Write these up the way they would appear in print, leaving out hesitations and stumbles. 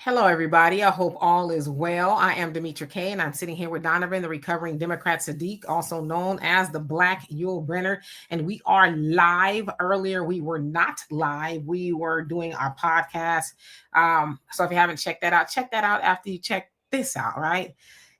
Hello, everybody. I hope all is well. I am Demetra K, and I'm sitting here with Donovan, the recovering Democrat Sadiq, also known as the Black Yul Brenner. And we are live. Earlier, we were not live. We were doing our podcast. So if you haven't checked that out, check that out after you check this out, right?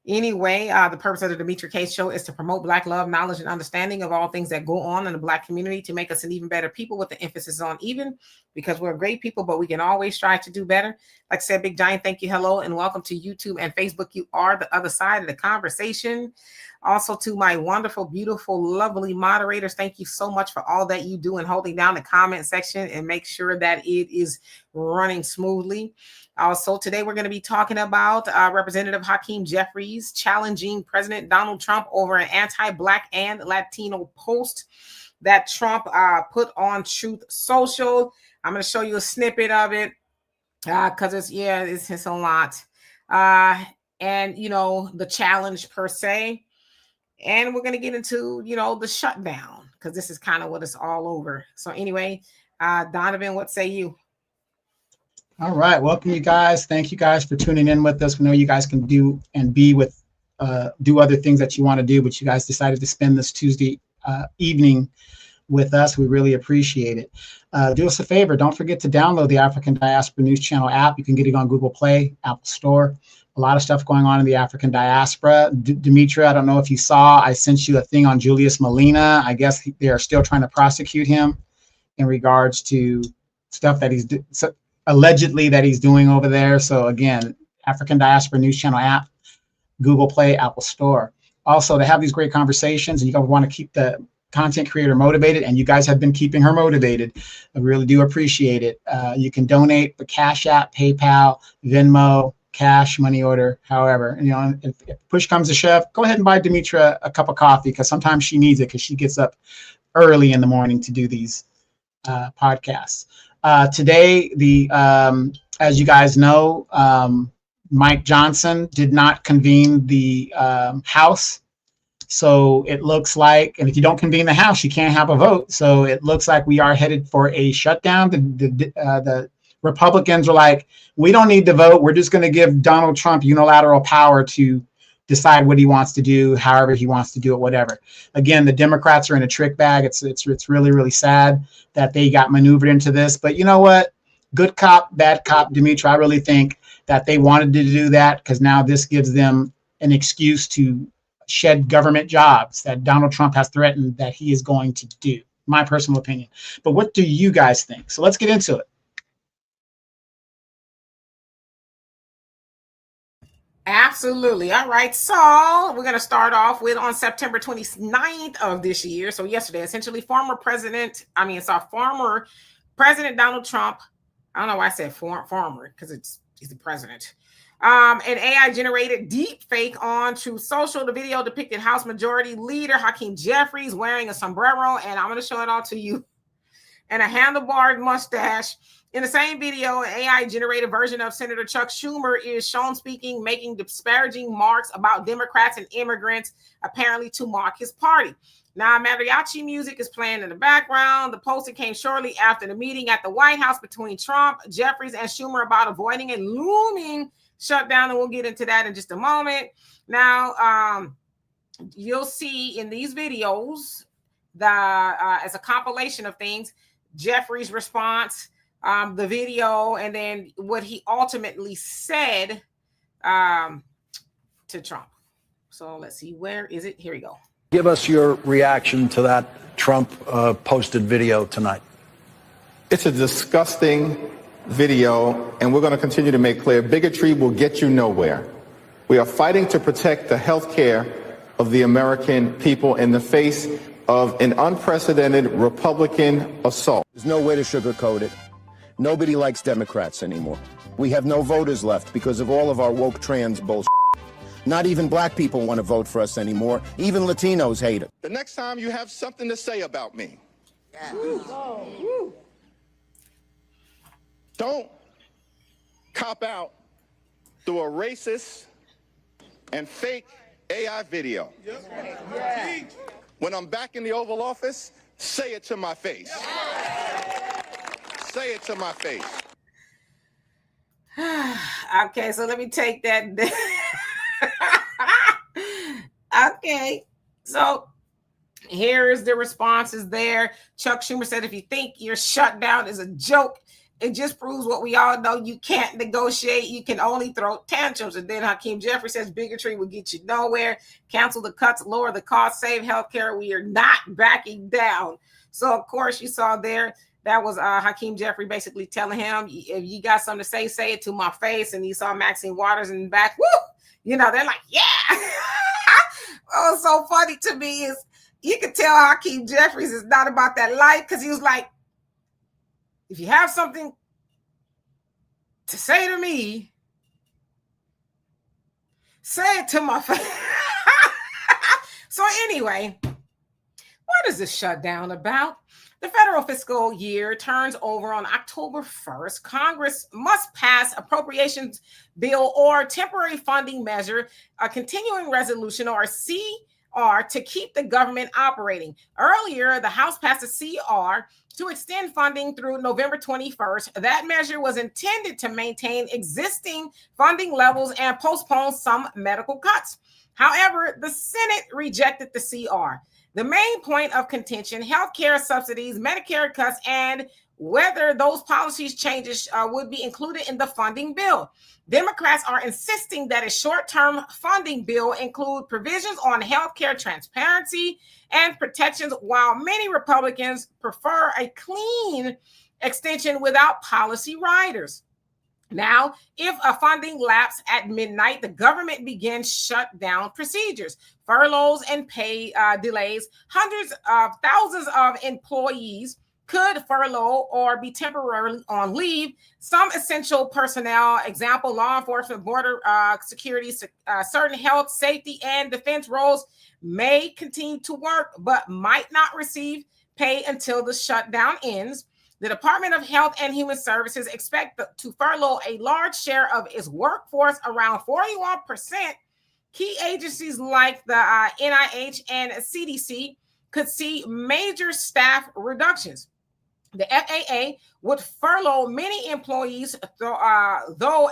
Anyway, the purpose of the Demetra K Show is to promote Black love, knowledge, and understanding of all things that go on in the Black community to make us an even better people, with the emphasis on even, because we're great people, but we can always strive to do better. Like I said, Big Giant, thank you, hello, and welcome to YouTube and Facebook. You are the other side of the conversation. Also to my wonderful, beautiful, lovely moderators, thank you so much for all that you do and holding down the comment section and make sure that it is running smoothly. Also, today we're going to be talking about Representative Hakeem Jeffries challenging President Donald Trump over an anti-Black and Latino post that Trump put on Truth Social. I'm going to show you a snippet of it because it's a lot. And, the challenge per se. And we're going to get into, the shutdown, because this is kind of what it's all over. So anyway, Donovan, what say you? All right. Welcome, you guys. Thank you guys for tuning in with us. We know you guys can do and be with, do other things that you want to do, but you guys decided to spend this Tuesday evening with us. We really appreciate it. Do us a favor. Don't forget to download the African Diaspora News Channel app. You can get it on Google Play, Apple Store. A lot of stuff going on in the African diaspora. Demetra, I don't know if you saw, I sent you a thing on Julius Malema. I guess they are still trying to prosecute him in regards to stuff that he's allegedly that he's doing over there. So again, African Diaspora News Channel app, Google Play, Apple Store. Also, to have these great conversations, and you guys want to keep the content creator motivated, and you guys have been keeping her motivated. I really do appreciate it. You can donate the Cash App, PayPal, Venmo, cash, money order, however. And, if push comes to shove, go ahead and buy Demetra a cup of coffee, because sometimes she needs it, because she gets up early in the morning to do these podcasts. Today, as you guys know, Mike Johnson did not convene the House. So it looks like, and if you don't convene the House, you can't have a vote. So it looks like we are headed for a shutdown. The Republicans are like, we don't need to vote. We're just going to give Donald Trump unilateral power to decide what he wants to do, however he wants to do it, whatever. Again, the Democrats are in a trick bag. It's really, really sad that they got maneuvered into this. But you know what? Good cop, bad cop, Demetra, I really think that they wanted to do that, because now this gives them an excuse to shed government jobs that Donald Trump has threatened that he is going to do. My personal opinion. But what do you guys think? So let's get into it. Absolutely. All right. So we're going to start off with on September 29th of this year. So yesterday, essentially, former President Donald Trump. I don't know why I said former, because he's the president. An AI-generated deep fake on Truth Social. The video depicted House Majority Leader Hakeem Jeffries wearing a sombrero, and I'm going to show it all to you, and a handlebar mustache. In the same video, an AI-generated version of Senator Chuck Schumer is shown speaking, making disparaging remarks about Democrats and immigrants, apparently to mock his party. Now, mariachi music is playing in the background. The posting came shortly after the meeting at the White House between Trump, Jeffries, and Schumer about avoiding a looming shutdown, and we'll get into that in just a moment. Now, you'll see in these videos, as a compilation of things, Jeffries' response, the video, and then what he ultimately said to Trump. So let's see, where is it? Here we go. Give us your reaction to that Trump posted video tonight. It's a disgusting video, and we're going to continue to make clear bigotry will get you nowhere. We are fighting to protect the health care of the American people in the face of an unprecedented Republican assault. There's no way to sugarcoat it. Nobody likes Democrats anymore. We have no voters left because of all of our woke trans bullshit. Not even black people want to vote for us anymore. Even Latinos hate it. The next time you have something to say about me, don't cop out through a racist and fake AI video. When I'm back in the Oval Office, say it to my face. Say it to my face. Okay, so let me take that. Okay, so here's the responses there. Chuck Schumer said, if you think your shutdown is a joke, it just proves what we all know. You can't negotiate. You can only throw tantrums. And then Hakeem Jeffries says, bigotry will get you nowhere. Cancel the cuts, lower the cost, save healthcare. We are not backing down. So, of course, you saw there, that was Hakeem Jeffries basically telling him, if you got something to say it to my face. And you saw Maxine Waters in the back. Woo! You know, they're like, yeah. What was so funny to me is you could tell Hakeem Jeffries is not about that life, because he was like, if you have something to say to me, say it to my face. So anyway, what is this shutdown about? The federal fiscal year turns over on October 1st. Congress must pass appropriations bill or temporary funding measure, a continuing resolution or CR to keep the government operating. Earlier, the House passed a CR to extend funding through November 21st. That measure was intended to maintain existing funding levels and postpone some medical cuts. However, the Senate rejected the CR. The main point of contention, healthcare subsidies, Medicare cuts, and whether those policies changes would be included in the funding bill. Democrats are insisting that a short-term funding bill include provisions on healthcare transparency and protections, while many Republicans prefer a clean extension without policy riders. Now, if a funding lapse at midnight, the government begins shutdown procedures, furloughs and pay delays. Hundreds of thousands of employees could furlough or be temporarily on leave. Some essential personnel, example, law enforcement, border security, certain health, safety, and defense roles may continue to work, but might not receive pay until the shutdown ends. The Department of Health and Human Services expect to furlough a large share of its workforce, around 41%. Key agencies like the NIH and CDC could see major staff reductions. The FAA would furlough many employees, though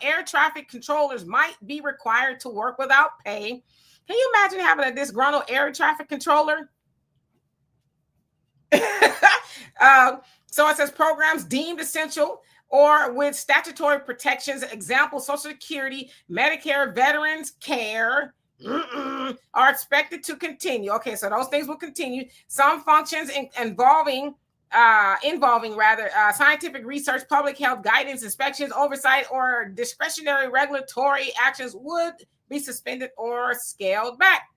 air traffic controllers might be required to work without pay. Can you imagine having a disgruntled air traffic controller? So it says programs deemed essential or with statutory protections, example, Social Security, Medicare, Veterans Care, are expected to continue. Okay, so those things will continue. Some functions involving scientific research, public health guidance, inspections, oversight, or discretionary regulatory actions would be suspended or scaled back.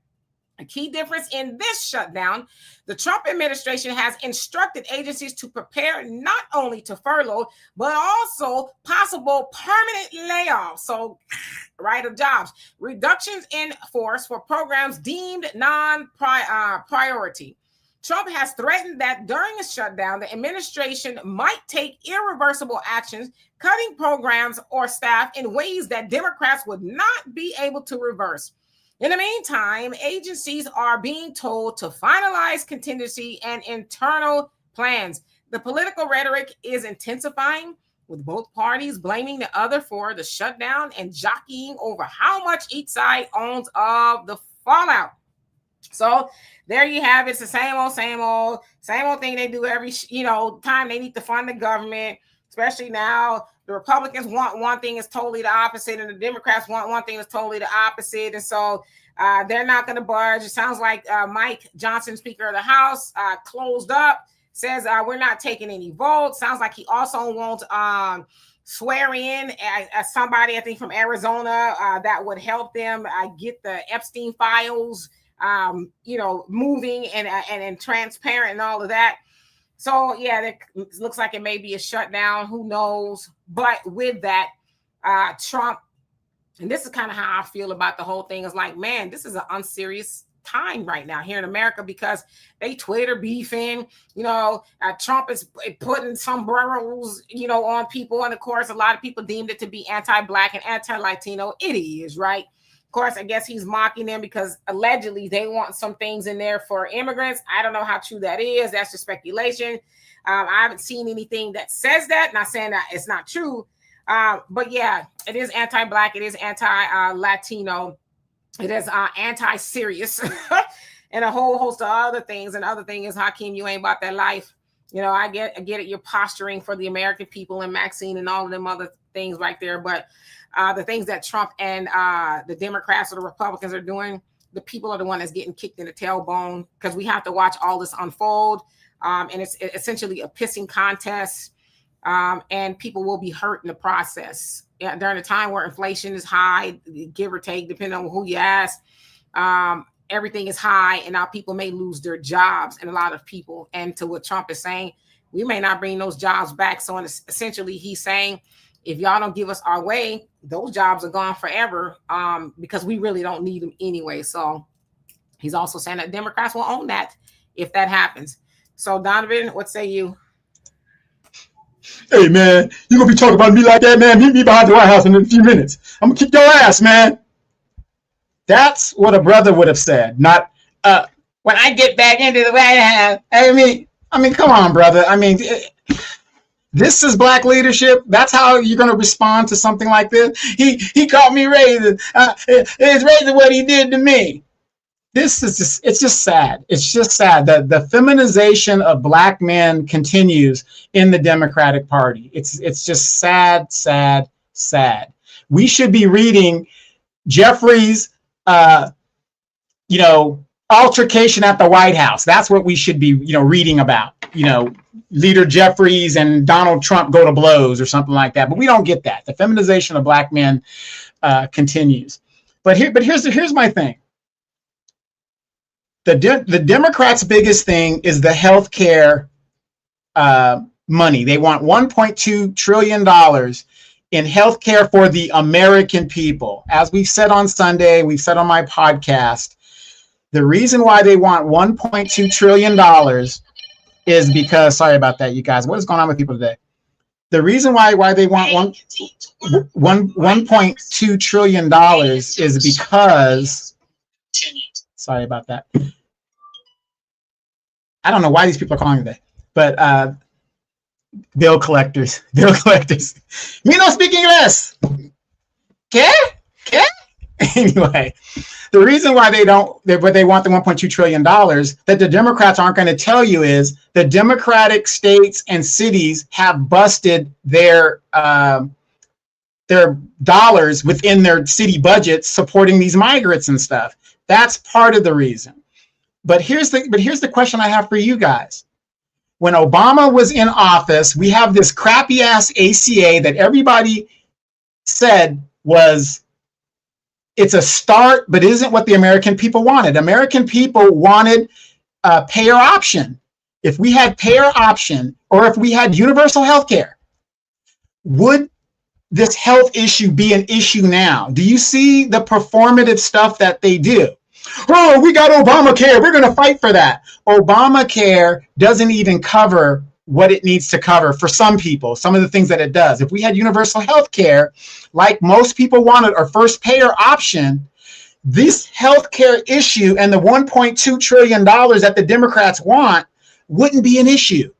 A key difference in this shutdown, the Trump administration has instructed agencies to prepare not only to furlough, but also possible permanent layoffs, so of jobs, reductions in force for programs deemed non-priority. Trump has threatened that during a shutdown, the administration might take irreversible actions, cutting programs or staff in ways that Democrats would not be able to reverse. In the meantime, agencies are being told to finalize contingency and internal plans. The political rhetoric is intensifying, with both parties blaming the other for the shutdown and jockeying over how much each side owns of the fallout. So there you have it. It's the same old thing they do every time they need to fund the government, especially now. The Republicans want one thing is totally the opposite, and the Democrats want one thing is totally the opposite. And so they're not going to budge. It sounds like Mike Johnson, Speaker of the House, closed up, says we're not taking any votes. Sounds like he also won't swear in as somebody, I think, from Arizona that would help them get the Epstein files, moving and transparent and all of that. So, yeah, it looks like it may be a shutdown. Who knows? But with that, Trump, and this is kind of how I feel about the whole thing, is like, man, this is an unserious time right now here in America, because they Twitter beefing, Trump is putting sombreros, on people. And of course, a lot of people deemed it to be anti-Black and anti-Latino. It is, right? Of course, I guess he's mocking them because allegedly they want some things in there for immigrants. I don't know how true that is. That's just speculation. I haven't seen anything that says that. Not saying that it's not true. But yeah, it is anti-Black. It is anti-Latino. It is anti-serious and a whole host of other things. And the other thing is, Hakeem, you ain't about that life. You know, I get it. You're posturing for the American people and Maxine and all of them other things right there. But the things that Trump and the Democrats or the Republicans are doing, the people are the one that's getting kicked in the tailbone, because we have to watch all this unfold. And it's essentially a pissing contest. And people will be hurt in the process. During a time where inflation is high, give or take, depending on who you ask, everything is high, and now people may lose their jobs, and a lot of people. And to what Trump is saying, we may not bring those jobs back. So essentially, he's saying, if y'all don't give us our way, those jobs are gone forever, because we really don't need them anyway. So he's also saying that Democrats will own that if that happens. So Donovan, what say you? Hey, man, you going to be talking about me like that, man? Meet me behind the White House in a few minutes. I'm going to kick your ass, man. That's what a brother would have said, not when I get back into the White House. I mean, come on, brother. I mean, this is Black leadership. That's how you're going to respond to something like this. He called me racist. It's racist what he did to me. This is just, it's just sad. It's just sad that the feminization of Black men continues in the Democratic Party. It's just sad, sad, sad. We should be reading Jeffries' altercation at the White House. That's what we should be, reading about. Leader Jeffries and Donald Trump go to blows or something like that. But we don't get that. The feminization of Black men continues. But here's my thing. The Democrats' biggest thing is the health care money. They want $1.2 trillion in health care for the American people. As we've said on Sunday, we've said on my podcast, the reason why they want $1.2 trillion is because, sorry about that, you guys. What is going on with people today? The reason why they want $1.2 trillion is because, sorry about that. I don't know why these people are calling today, but bill collectors. Me no speak English. Okay? Anyway, the reason why they want the $1.2 trillion that the Democrats aren't going to tell you is the Democratic states and cities have busted their dollars within their city budgets supporting these migrants and stuff. That's part of the reason. But here's the question I have for you guys. When Obama was in office, we have this crappy ass ACA that everybody said it's a start, but isn't what the American people wanted. American people wanted a payer option. If we had payer option, or if we had universal health care, would this health issue be an issue now? Do you see the performative stuff that they do? Oh, we got Obamacare. We're going to fight for that. Obamacare doesn't even cover what it needs to cover for some people, some of the things that it does. If we had universal health care, like most people wanted, or first payer option, this health care issue and the $1.2 trillion that the Democrats want wouldn't be an issue.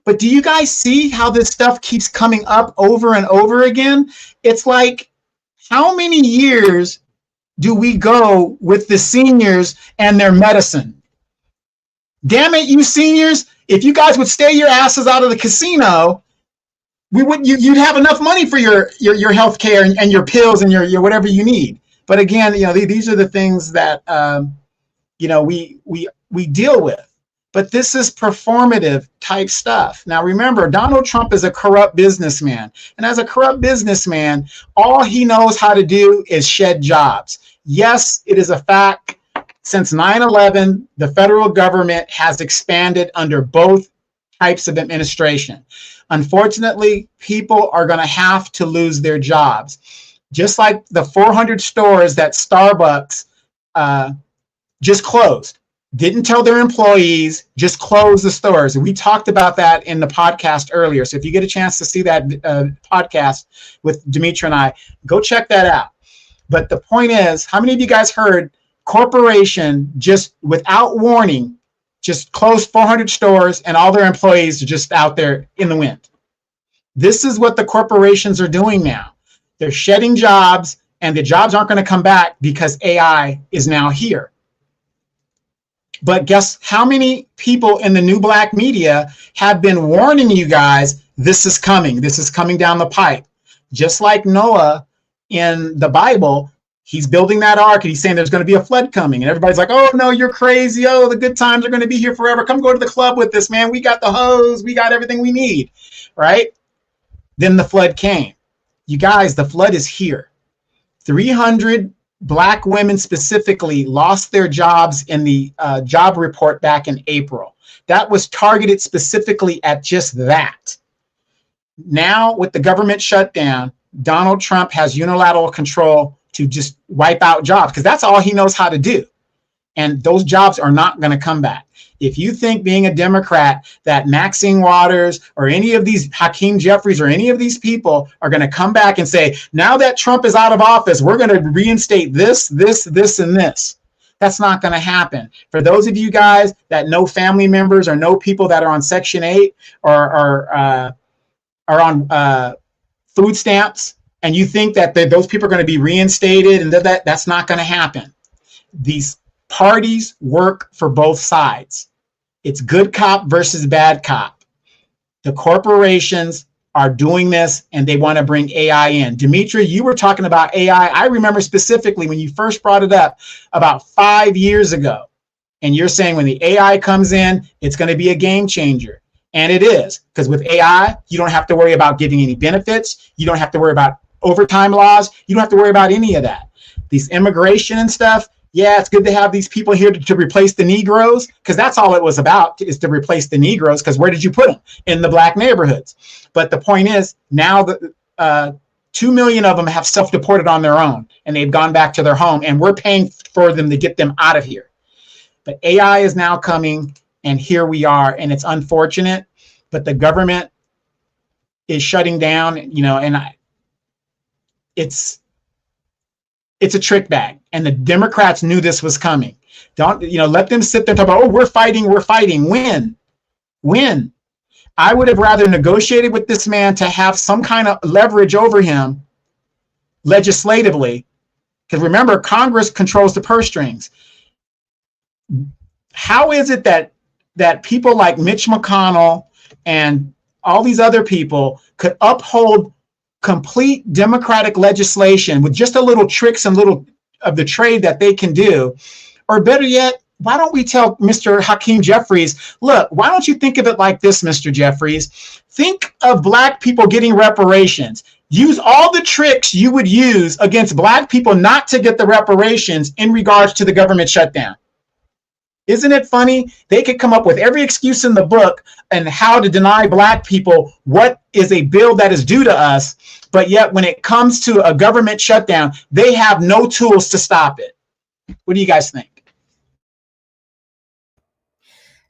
But do you guys see how this stuff keeps coming up over and over again? It's like, how many years do we go with the seniors and their medicine? Damn it, you seniors, if you guys would stay your asses out of the casino, you'd have enough money for your health care and your pills and your whatever you need. But again, these are the things that we deal with. But this is performative type stuff. Now remember, Donald Trump is a corrupt businessman. And as a corrupt businessman, all he knows how to do is shed jobs. Yes, it is a fact. Since 9/11, the federal government has expanded under both types of administration. Unfortunately, people are going to have to lose their jobs. Just like the 400 stores that Starbucks just closed. Didn't tell their employees, just close the stores. And we talked about that in the podcast earlier. So if you get a chance to see that podcast with Demetra and I, go check that out. But the point is, how many of you guys heard corporation just without warning, just closed 400 stores and all their employees are just out there in the wind? This is what the corporations are doing now. They're shedding jobs, and the jobs aren't going to come back because AI is now here. But guess how many people in the new black media have been warning you guys, this is coming down the pipe. Just like Noah in the Bible, he's building that ark and he's saying there's going to be a flood coming. And everybody's like, oh, no, you're crazy. Oh, the good times are going to be here forever. Come go to the club with us, man. We got the hose. We got everything we need, right? Then the flood came. You guys, the flood is here. 300 Black women specifically lost their jobs in the job report back in April. That was targeted specifically at just that. Now, with the government shutdown, Donald Trump has unilateral control to just wipe out jobs because that's all he knows how to do. And those jobs are not going to come back. If you think being a Democrat that Maxine Waters or any of these Hakeem Jeffries or any of these people are going to come back and say, now that Trump is out of office, we're going to reinstate this, and this. That's not going to happen. For those of you guys that know family members or know people that are on Section 8 or are on food stamps, and you think that those people are going to be reinstated and that's not going to happen. These parties work for both sides. It's good cop versus bad cop. The corporations are doing this and they want to bring AI in. Dimitri, you were talking about AI. I remember specifically when you first brought it up about 5 years ago. And you're saying when the AI comes in, it's going to be a game changer. And it is, because with AI, you don't have to worry about giving any benefits. You don't have to worry about overtime laws. You don't have to worry about any of that. These immigration and stuff, yeah, it's good to have these people here to replace the Negroes, because that's all it was about, is to replace the Negroes, because where did you put them? In the black neighborhoods. But the point is, now the 2 million of them have self-deported on their own, and they've gone back to their home, and we're paying for them to get them out of here. But AI is now coming, and here we are, and it's unfortunate, but the government is shutting down, and it's a trick bag. And the Democrats knew this was coming. Don't, let them sit there and talk about, oh, we're fighting. When? I would have rather negotiated with this man to have some kind of leverage over him legislatively. Because remember, Congress controls the purse strings. How is it that people like Mitch McConnell and all these other people could uphold complete democratic legislation with just a little tricks and little of the trade that they can do? Or better yet, why don't we tell Mr. Hakeem Jeffries, look, why don't you think of it like this, Mr. Jeffries? Think of black people getting reparations. Use all the tricks you would use against black people not to get the reparations in regards to the government shutdown. Isn't it funny? They could come up with every excuse in the book and how to deny black people what is a bill that is due to us. But yet when it comes to a government shutdown, they have no tools to stop it. What do you guys think?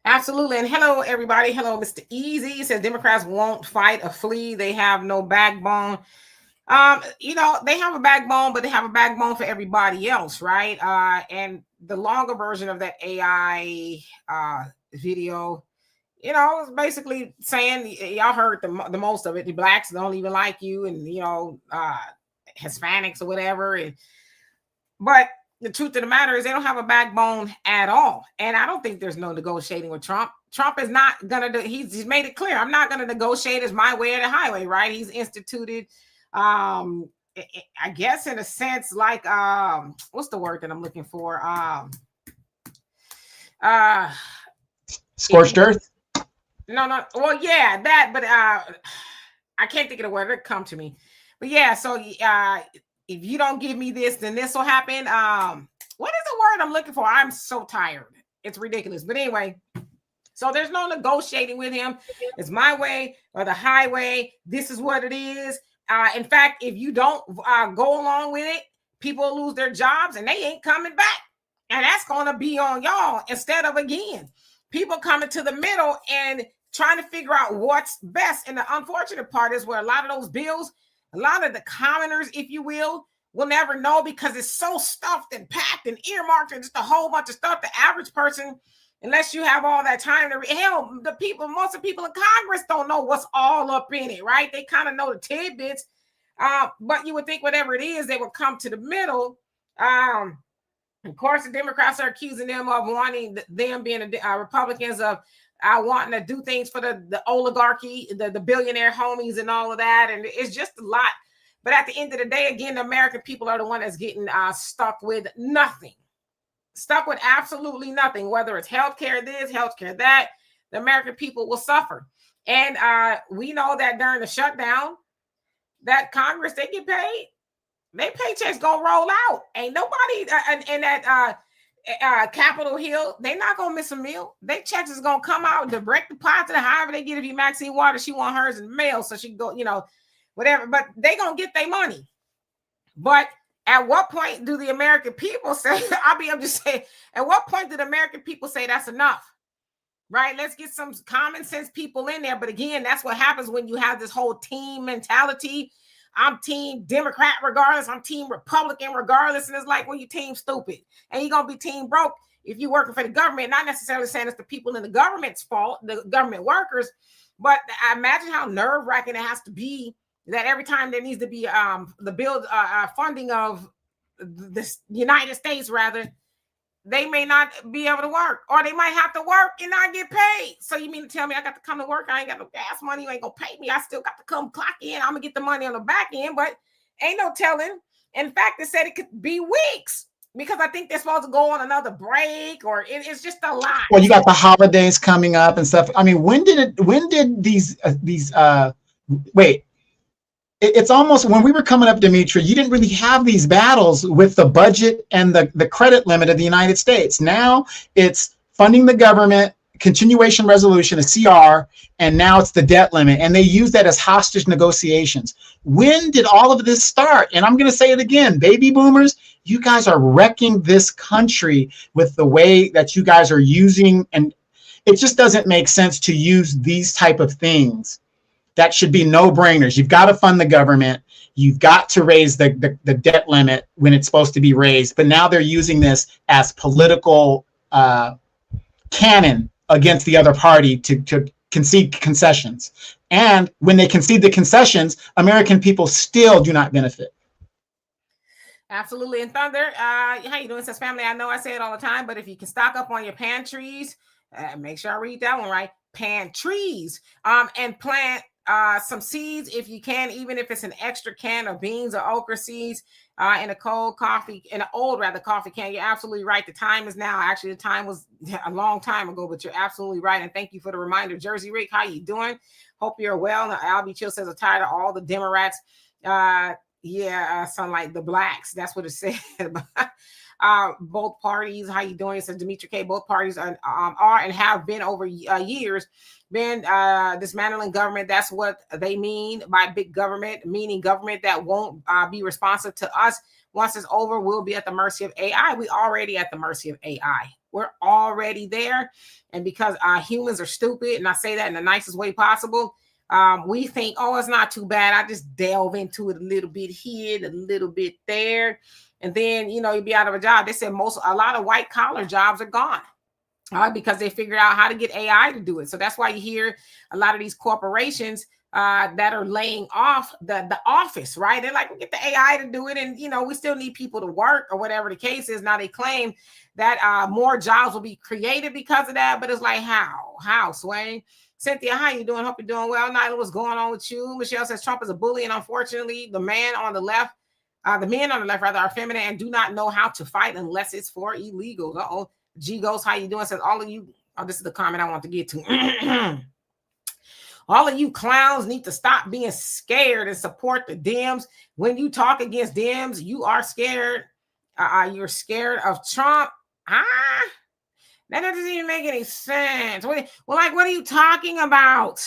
Absolutely. And hello, everybody. Hello, Mr. Easy. He says Democrats won't fight or flee. They have no backbone. They have a backbone, but they have a backbone for everybody else, right? And the longer version of that AI video, is basically saying, y'all heard the most of it. The blacks don't even like you, and Hispanics or whatever. But the truth of the matter is they don't have a backbone at all. And I don't think there's no negotiating with Trump. Trump is not going to he's made it clear. I'm not going to negotiate. It's my way or the highway, right? He's instituted, I guess in a sense, like, what's the word that I'm looking for? Scorched earth? No. Well, yeah, that, but I can't think of the word. It'll come to me. But yeah, so if you don't give me this, then this will happen. What is the word I'm looking for? I'm so tired. It's ridiculous. But anyway, so there's no negotiating with him. It's my way or the highway. This is what it is. In fact, if you don't go along with it, people will lose their jobs and they ain't coming back. And that's going to be on y'all instead of, again, people coming to the middle and trying to figure out what's best. And the unfortunate part is where a lot of those bills, a lot of the commoners, if you will never know because it's so stuffed and packed and earmarked and just a whole bunch of stuff. The average person unless you have all that time to hell, most of the people in Congress don't know what's all up in it, right? They kind of know the tidbits. But you would think whatever it is, they would come to the middle. Of course, the Democrats are accusing them of wanting them being Republicans of wanting to do things for the oligarchy, the billionaire homies and all of that. And it's just a lot. But at the end of the day, again, the American people are the one that's getting stuck with nothing. Stuck with absolutely nothing, whether it's healthcare this, healthcare that. The American people will suffer. And we know that during the shutdown, that Congress, they get paid. Their paychecks gonna roll out. Ain't nobody in that Capitol Hill, they not gonna miss a meal. Their checks is gonna come out, direct deposit, however they get. If you Maxine Waters, she want hers in the mail, so she go, whatever. But they gonna get their money. But at what point do the American people say, I'm just saying, at what point do the American people say that's enough? Right? Let's get some common sense people in there. But again, that's what happens when you have this whole team mentality. I'm team Democrat regardless. I'm team Republican regardless. And it's like, well, you team stupid. And you're going to be team broke if you're working for the government. Not necessarily saying it's the people in the government's fault, the government workers. But I imagine how nerve-wracking it has to be that every time there needs to be the build funding of the United States, rather, they may not be able to work, or they might have to work and not get paid. So you mean to tell me I got to come to work? I ain't got no gas money. You ain't going to pay me. I still got to come clock in. I'm going to get the money on the back end, but ain't no telling. In fact, they said it could be weeks because I think they're supposed to go on another break, or it's just a lot. Well, you got the holidays coming up and stuff. I mean, when did wait, it's almost when we were coming up, Dimitri, you didn't really have these battles with the budget and the credit limit of the United States. Now it's funding the government, continuation resolution, a CR, and now it's the debt limit. And they use that as hostage negotiations. When did all of this start? And I'm going to say it again, baby boomers, you guys are wrecking this country with the way that you guys are using. And it just doesn't make sense to use these type of things. That should be no-brainers. You've got to fund the government. You've got to raise the debt limit when it's supposed to be raised. But now they're using this as political cannon against the other party to concede concessions. And when they concede the concessions, American people still do not benefit. Absolutely. And Thunder, how you doing, Says family? I know I say it all the time, but if you can stock up on your pantries, make sure I read that one right. Pantries, and plant some seeds if you can, even if it's an extra can of beans or okra seeds in an old coffee can. You're absolutely right. The time is now. Actually, the time was a long time ago, but you're absolutely right. And thank you for the reminder. Jersey Rick, how you doing? Hope you're well. Now, Albie Chill says, I'm tired of all the Democrats. Sound like the blacks. That's what it said. Both parties, how you doing? It says Dimitri K. Both parties are and have been over years been dismantling government. That's what they mean by big government, meaning government that won't be responsive to us. Once it's over, we'll be at the mercy of AI. We already at the mercy of AI. We're already there. And because humans are stupid, and I say that in the nicest way possible, we think, oh, it's not too bad. I just delve into it a little bit here, a little bit there. And then, you'll be out of a job. They said a lot of white collar jobs are gone because they figured out how to get AI to do it. So that's why you hear a lot of these corporations that are laying off the office, right? They're like, we get the AI to do it. And, we still need people to work or whatever the case is. Now they claim that more jobs will be created because of that. But it's like, how, Swain? Cynthia, how you doing? Hope you're doing well. Nyla, what's going on with you? Michelle says Trump is a bully. And unfortunately, the men on the left are feminine and do not know how to fight unless it's for illegals. Uh-oh. G Ghost, how you doing? Says all of you. Oh, this is the comment I want to get to. All of you clowns need to stop being scared and support the Dems. When you talk against Dems, you are scared. You're scared of Trump. That doesn't even make any sense. What are you talking about?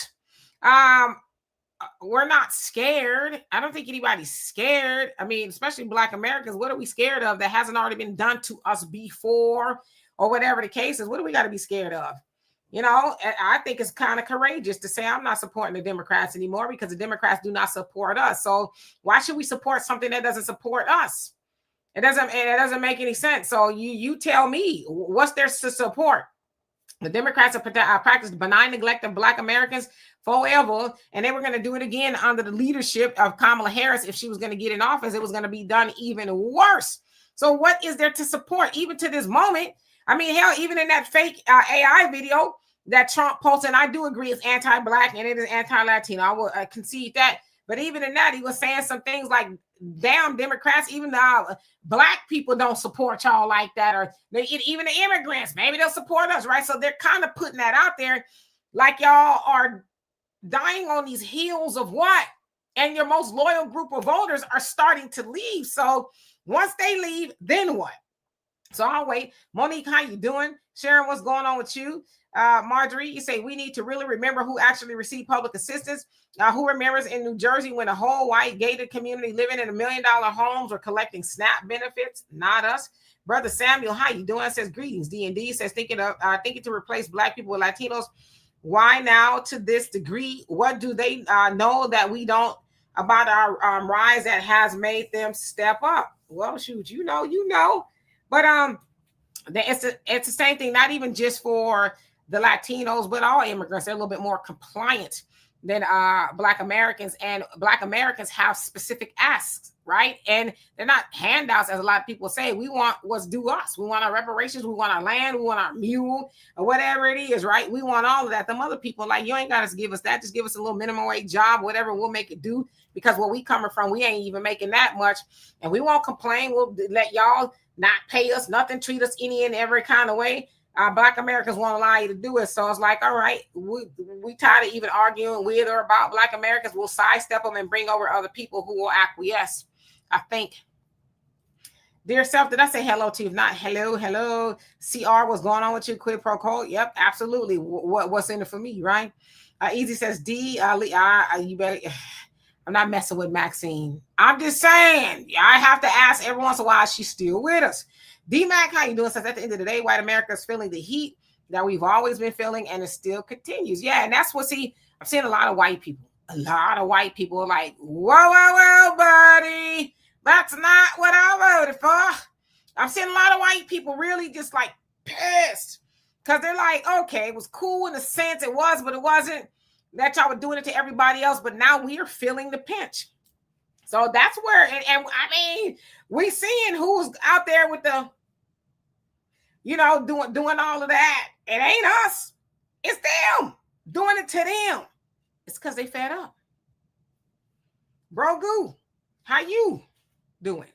We're not scared. I don't think anybody's scared. I mean, especially Black Americans. What are we scared of that hasn't already been done to us before, or whatever the case is? What do we got to be scared of? I think it's kind of courageous to say I'm not supporting the Democrats anymore because the Democrats do not support us. So why should we support something that doesn't support us? It doesn't make any sense. So you tell me, what's there to support? The Democrats have practiced benign neglect of Black Americans forever, and they were going to do it again under the leadership of Kamala Harris. If she was going to get in office, it was going to be done even worse. So what is there to support even to this moment? I mean, hell, even in that fake AI video that Trump posted, and I do agree it's anti-Black and it is anti-Latino. I will concede that. But even in that, he was saying some things like, damn, Democrats, even the Black people don't support y'all like that. Or even the immigrants, maybe they'll support us, right? So they're kind of putting that out there like y'all are dying on these heels of what? And your most loyal group of voters are starting to leave. So once they leave, then what? So I'll wait. Monique, how you doing? Sharon, what's going on with you? Marjorie, you say we need to really remember who actually received public assistance. Who remembers in New Jersey when a whole white gated community living in $1 million homes were collecting SNAP benefits? Not us. Brother Samuel, how you doing? Says greetings. D&D says thinking to replace Black people with Latinos. Why now to this degree? What do they know that we don't about our rise that has made them step up? Well, shoot, you know. But it's the same thing, not even just for the Latinos, but all immigrants. They're a little bit more compliant than Black Americans, and Black Americans have specific asks, right? And they're not handouts, as a lot of people say. We want what's due us. We want our reparations. We want our land. We want our mule, or whatever it is, right? We want all of that. Them other people, like, you ain't got to give us that. Just give us a little minimum wage job, whatever. We'll make it do, because where we coming from, we ain't even making that much, and we won't complain. We'll let y'all not pay us nothing, treat us any and every kind of way. Black Americans won't allow you to do it. So it's like, all right, we tired of even arguing with or about Black Americans. We'll sidestep them and bring over other people who will acquiesce, I think. Dear self, did I say hello to you? If not, hello. CR, what's going on with you? Quid pro quo? Yep, absolutely. What's in it for me, right? Easy says, D, you better... I'm not messing with Maxine. I'm just saying, I have to ask every once in a while, she's still with us. D-Mac, how you doing? Says at the end of the day, white America is feeling the heat that we've always been feeling, and it still continues. Yeah, and that's what, I'm seeing a lot of white people. A lot of white people are like, whoa, buddy. That's not what I voted for. I'm seeing a lot of white people really just like pissed. Because they're like, okay, it was cool in a sense, it was, but it wasn't. That y'all were doing it to everybody else, but now we're feeling the pinch. So that's where, and I mean, we seeing who's out there with the, doing all of that. It ain't us. It's them doing it to them. It's because they fed up. Bro Goo, how you doing?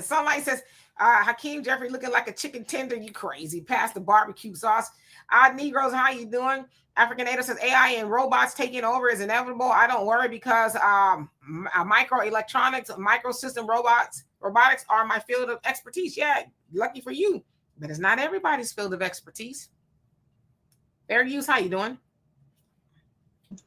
Somebody says, Hakeem Jeffries looking like a chicken tender. You crazy. Pass the barbecue sauce. Negroes, how you doing? African Native says AI and robots taking over is inevitable. I don't worry because microelectronics, microsystem robotics are my field of expertise. Yeah, lucky for you. But it's not everybody's field of expertise. Fair use, how you doing?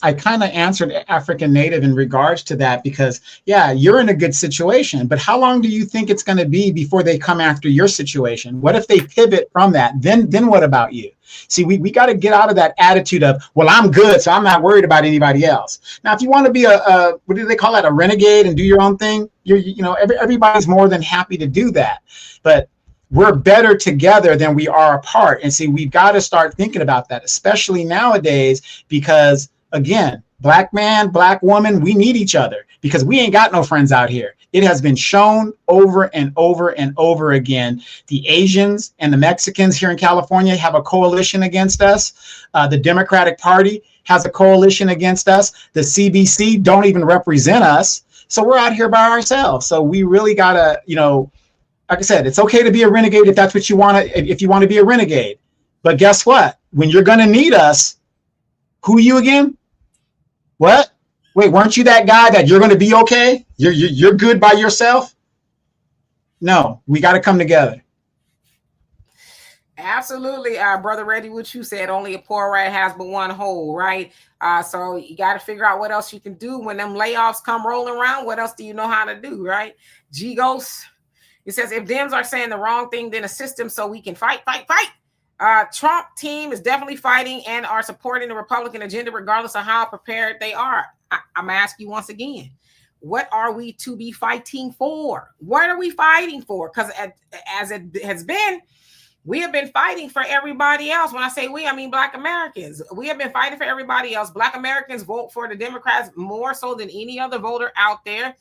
I kind of answered African Native in regards to that because, yeah, you're in a good situation, but how long do you think it's going to be before they come after your situation? What if they pivot from that? Then what about you? See, we got to get out of that attitude of, well, I'm good, so I'm not worried about anybody else. Now, if you want to be what do they call that, a renegade and do your own thing, everybody's more than happy to do that. But we're better together than we are apart. And see, we've got to start thinking about that, especially nowadays, because again, Black man, Black woman, we need each other because we ain't got no friends out here. It has been shown over and over and over again. The Asians and the Mexicans here in California have a coalition against us. The Democratic Party has a coalition against us. The CBC don't even represent us. So we're out here by ourselves. So we really got to, like I said, it's okay to be a renegade if that's what you want to, if you want to be a renegade. But guess what? When you're going to need us, who are you again? What? Wait, weren't you that guy that you're going to be okay? You're good by yourself? No, we got to come together. Absolutely, Brother Reggie, what you said, only a poor rat has but one hole, right? So you got to figure out what else you can do when them layoffs come rolling around. What else do you know how to do, right? G-Ghost, it says, if Dems are saying the wrong thing, then assist them so we can fight. Trump team is definitely fighting and are supporting the Republican agenda regardless of how prepared they are. I'm asking you once again, what are we to be fighting for? What are we fighting for? Because as it has been, We have been fighting for everybody else. When I say we, I mean Black Americans. We have been fighting for everybody else. Black Americans vote for the Democrats more so than any other voter out there.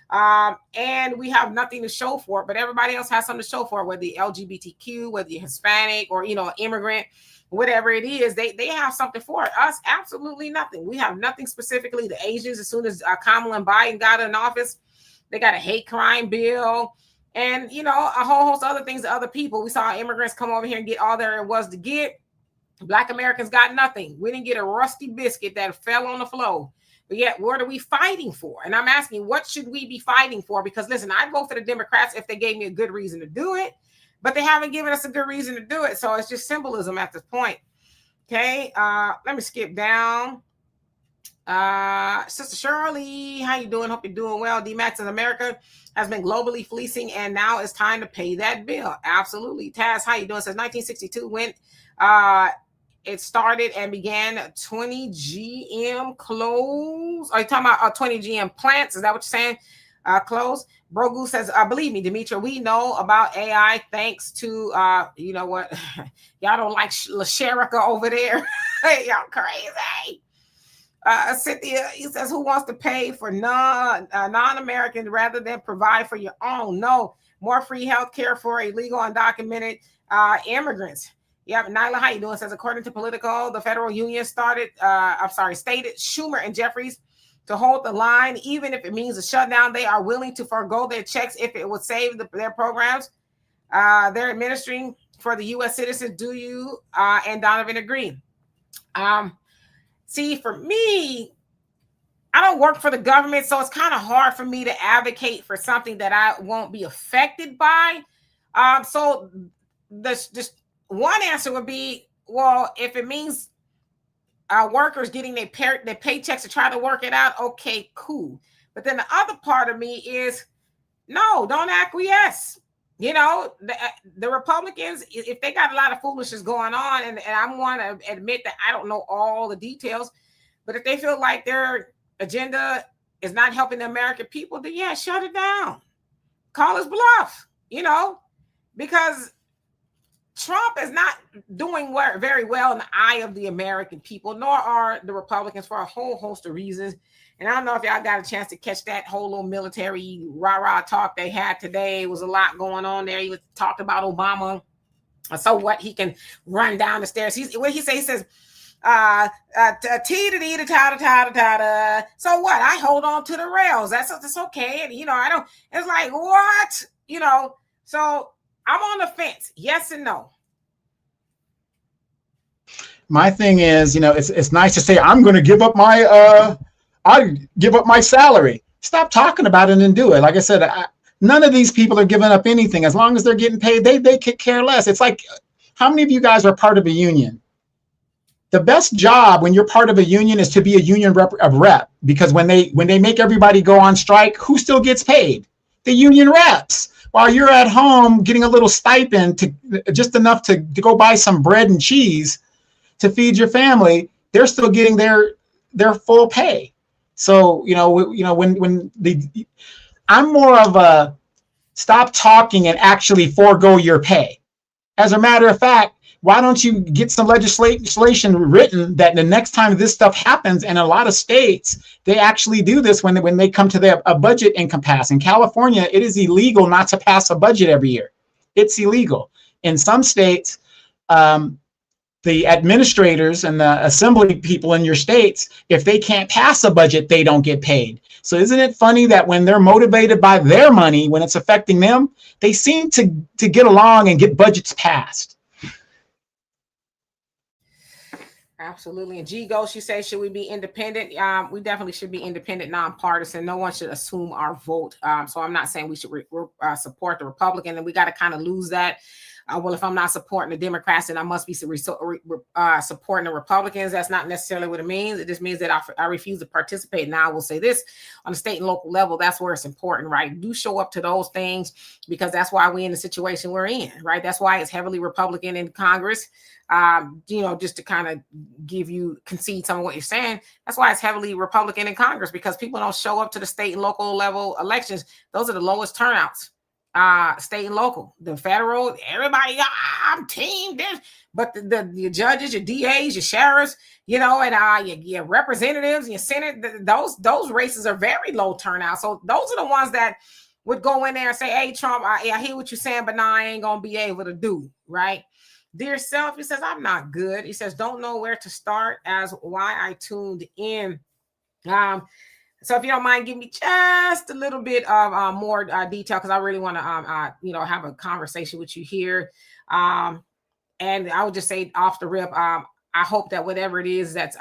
And we have nothing to show for it, but everybody else has something to show for it, whether you're LGBTQ, whether you're Hispanic or, immigrant, whatever it is, they have something for it. Us, absolutely nothing. We have nothing specifically. The Asians, as soon as Kamala and Biden got in office, they got a hate crime bill. And, a whole host of other things to other people. We saw immigrants come over here and get all there was to get. Black Americans got nothing. We didn't get a rusty biscuit that fell on the floor. But yet, what are we fighting for? And I'm asking, what should we be fighting for? Because, listen, I'd vote for the Democrats if they gave me a good reason to do it. But they haven't given us a good reason to do it. So it's just symbolism at this point. Okay, let me skip down. Sister Shirley, how you doing? Hope you're doing well. D-Max in America has been globally fleecing, and now it's time to pay that bill. Absolutely. Taz, how you doing? Says 1962 when it started and began 20 GM clothes. Are you talking about 20 GM plants? Is that what you're saying? Clothes. Brogu says, believe me, Demetra, we know about AI thanks to, you know what? Y'all don't like LaSherica over there. Y'all crazy. Cynthia, he says, who wants to pay for non-American rather than provide for your own? No, more free health care for illegal undocumented immigrants. Yep, Nyla, how you doing? Says, according to Politico, the federal union stated Schumer and Jeffries to hold the line, even if it means a shutdown. They are willing to forego their checks if it would save their programs. They're administering for the U.S. citizens. Do you and Donovan agree? See, for me, I don't work for the government, so it's kind of hard for me to advocate for something that I won't be affected by. So this one answer would be, well, if it means workers getting their paychecks to try to work it out, okay, cool. But then the other part of me is, no, don't acquiesce. The Republicans, if they got a lot of foolishness going on, and I want to admit that I don't know all the details, but if they feel like their agenda is not helping the American people, then yeah, shut it down. Call his bluff, because Trump is not doing very well in the eye of the American people, nor are the Republicans, for a whole host of reasons. And I don't know if y'all got a chance to catch that whole little military rah-rah talk they had today. It was a lot going on there. He was talked about Obama. So what? He can run down the stairs. What he says? He says, ta-da-ta-da-ta-da. So what? I hold on to the rails. That's okay. And, I don't, it's like, what? So I'm on the fence. Yes and no. My thing is, it's nice to say, I'm going to give up my, I give up my salary. Stop talking about it and do it. Like I said, none of these people are giving up anything. As long as they're getting paid, they could care less. It's like, how many of you guys are part of a union? The best job when you're part of a union is to be a union rep, because when they make everybody go on strike, who still gets paid? The union reps. While you're at home getting a little stipend, to just enough to go buy some bread and cheese to feed your family, they're still getting their full pay. So, I'm more of a stop talking and actually forego your pay. As a matter of fact, why don't you get some legislation written that the next time this stuff happens, and a lot of states, they actually do this when they come to a budget impasse. In California, it is illegal not to pass a budget every year. It's illegal. In some states, the administrators and the assembly people in your states, if they can't pass a budget, they don't get paid. So isn't it funny that when they're motivated by their money, when it's affecting them, they seem to get along and get budgets passed? Absolutely. And G Go, she says, should we be independent? We definitely should be independent, nonpartisan. No one should assume our vote. So I'm not saying we should support the Republican, and we got to kind of lose that. Well, if I'm not supporting the Democrats, then I must be supporting the Republicans. That's not necessarily what it means. It just means that I refuse to participate. Now, I will say this, on the state and local level, that's where it's important, right? Do show up to those things, because that's why we're in the situation we're in, right? That's why it's heavily Republican in Congress. Just to kind of concede some of what you're saying. That's why it's heavily Republican in Congress, because people don't show up to the state and local level elections. Those are the lowest turnouts state and local. The federal, everybody, I'm team this, but the judges, your DAs, your sheriffs, you know, and your representatives, your senate, those races are very low turnout. So those are the ones that would go in there and say, hey, Trump, I hear what you're saying, but now I ain't gonna be able to do, right? Dear self, he says, I'm not good. He says, don't know where to start as why I tuned in. So if you don't mind, give me just a little bit of more detail, because I really want to, have a conversation with you here. And I would just say off the rip, I hope that whatever it is that's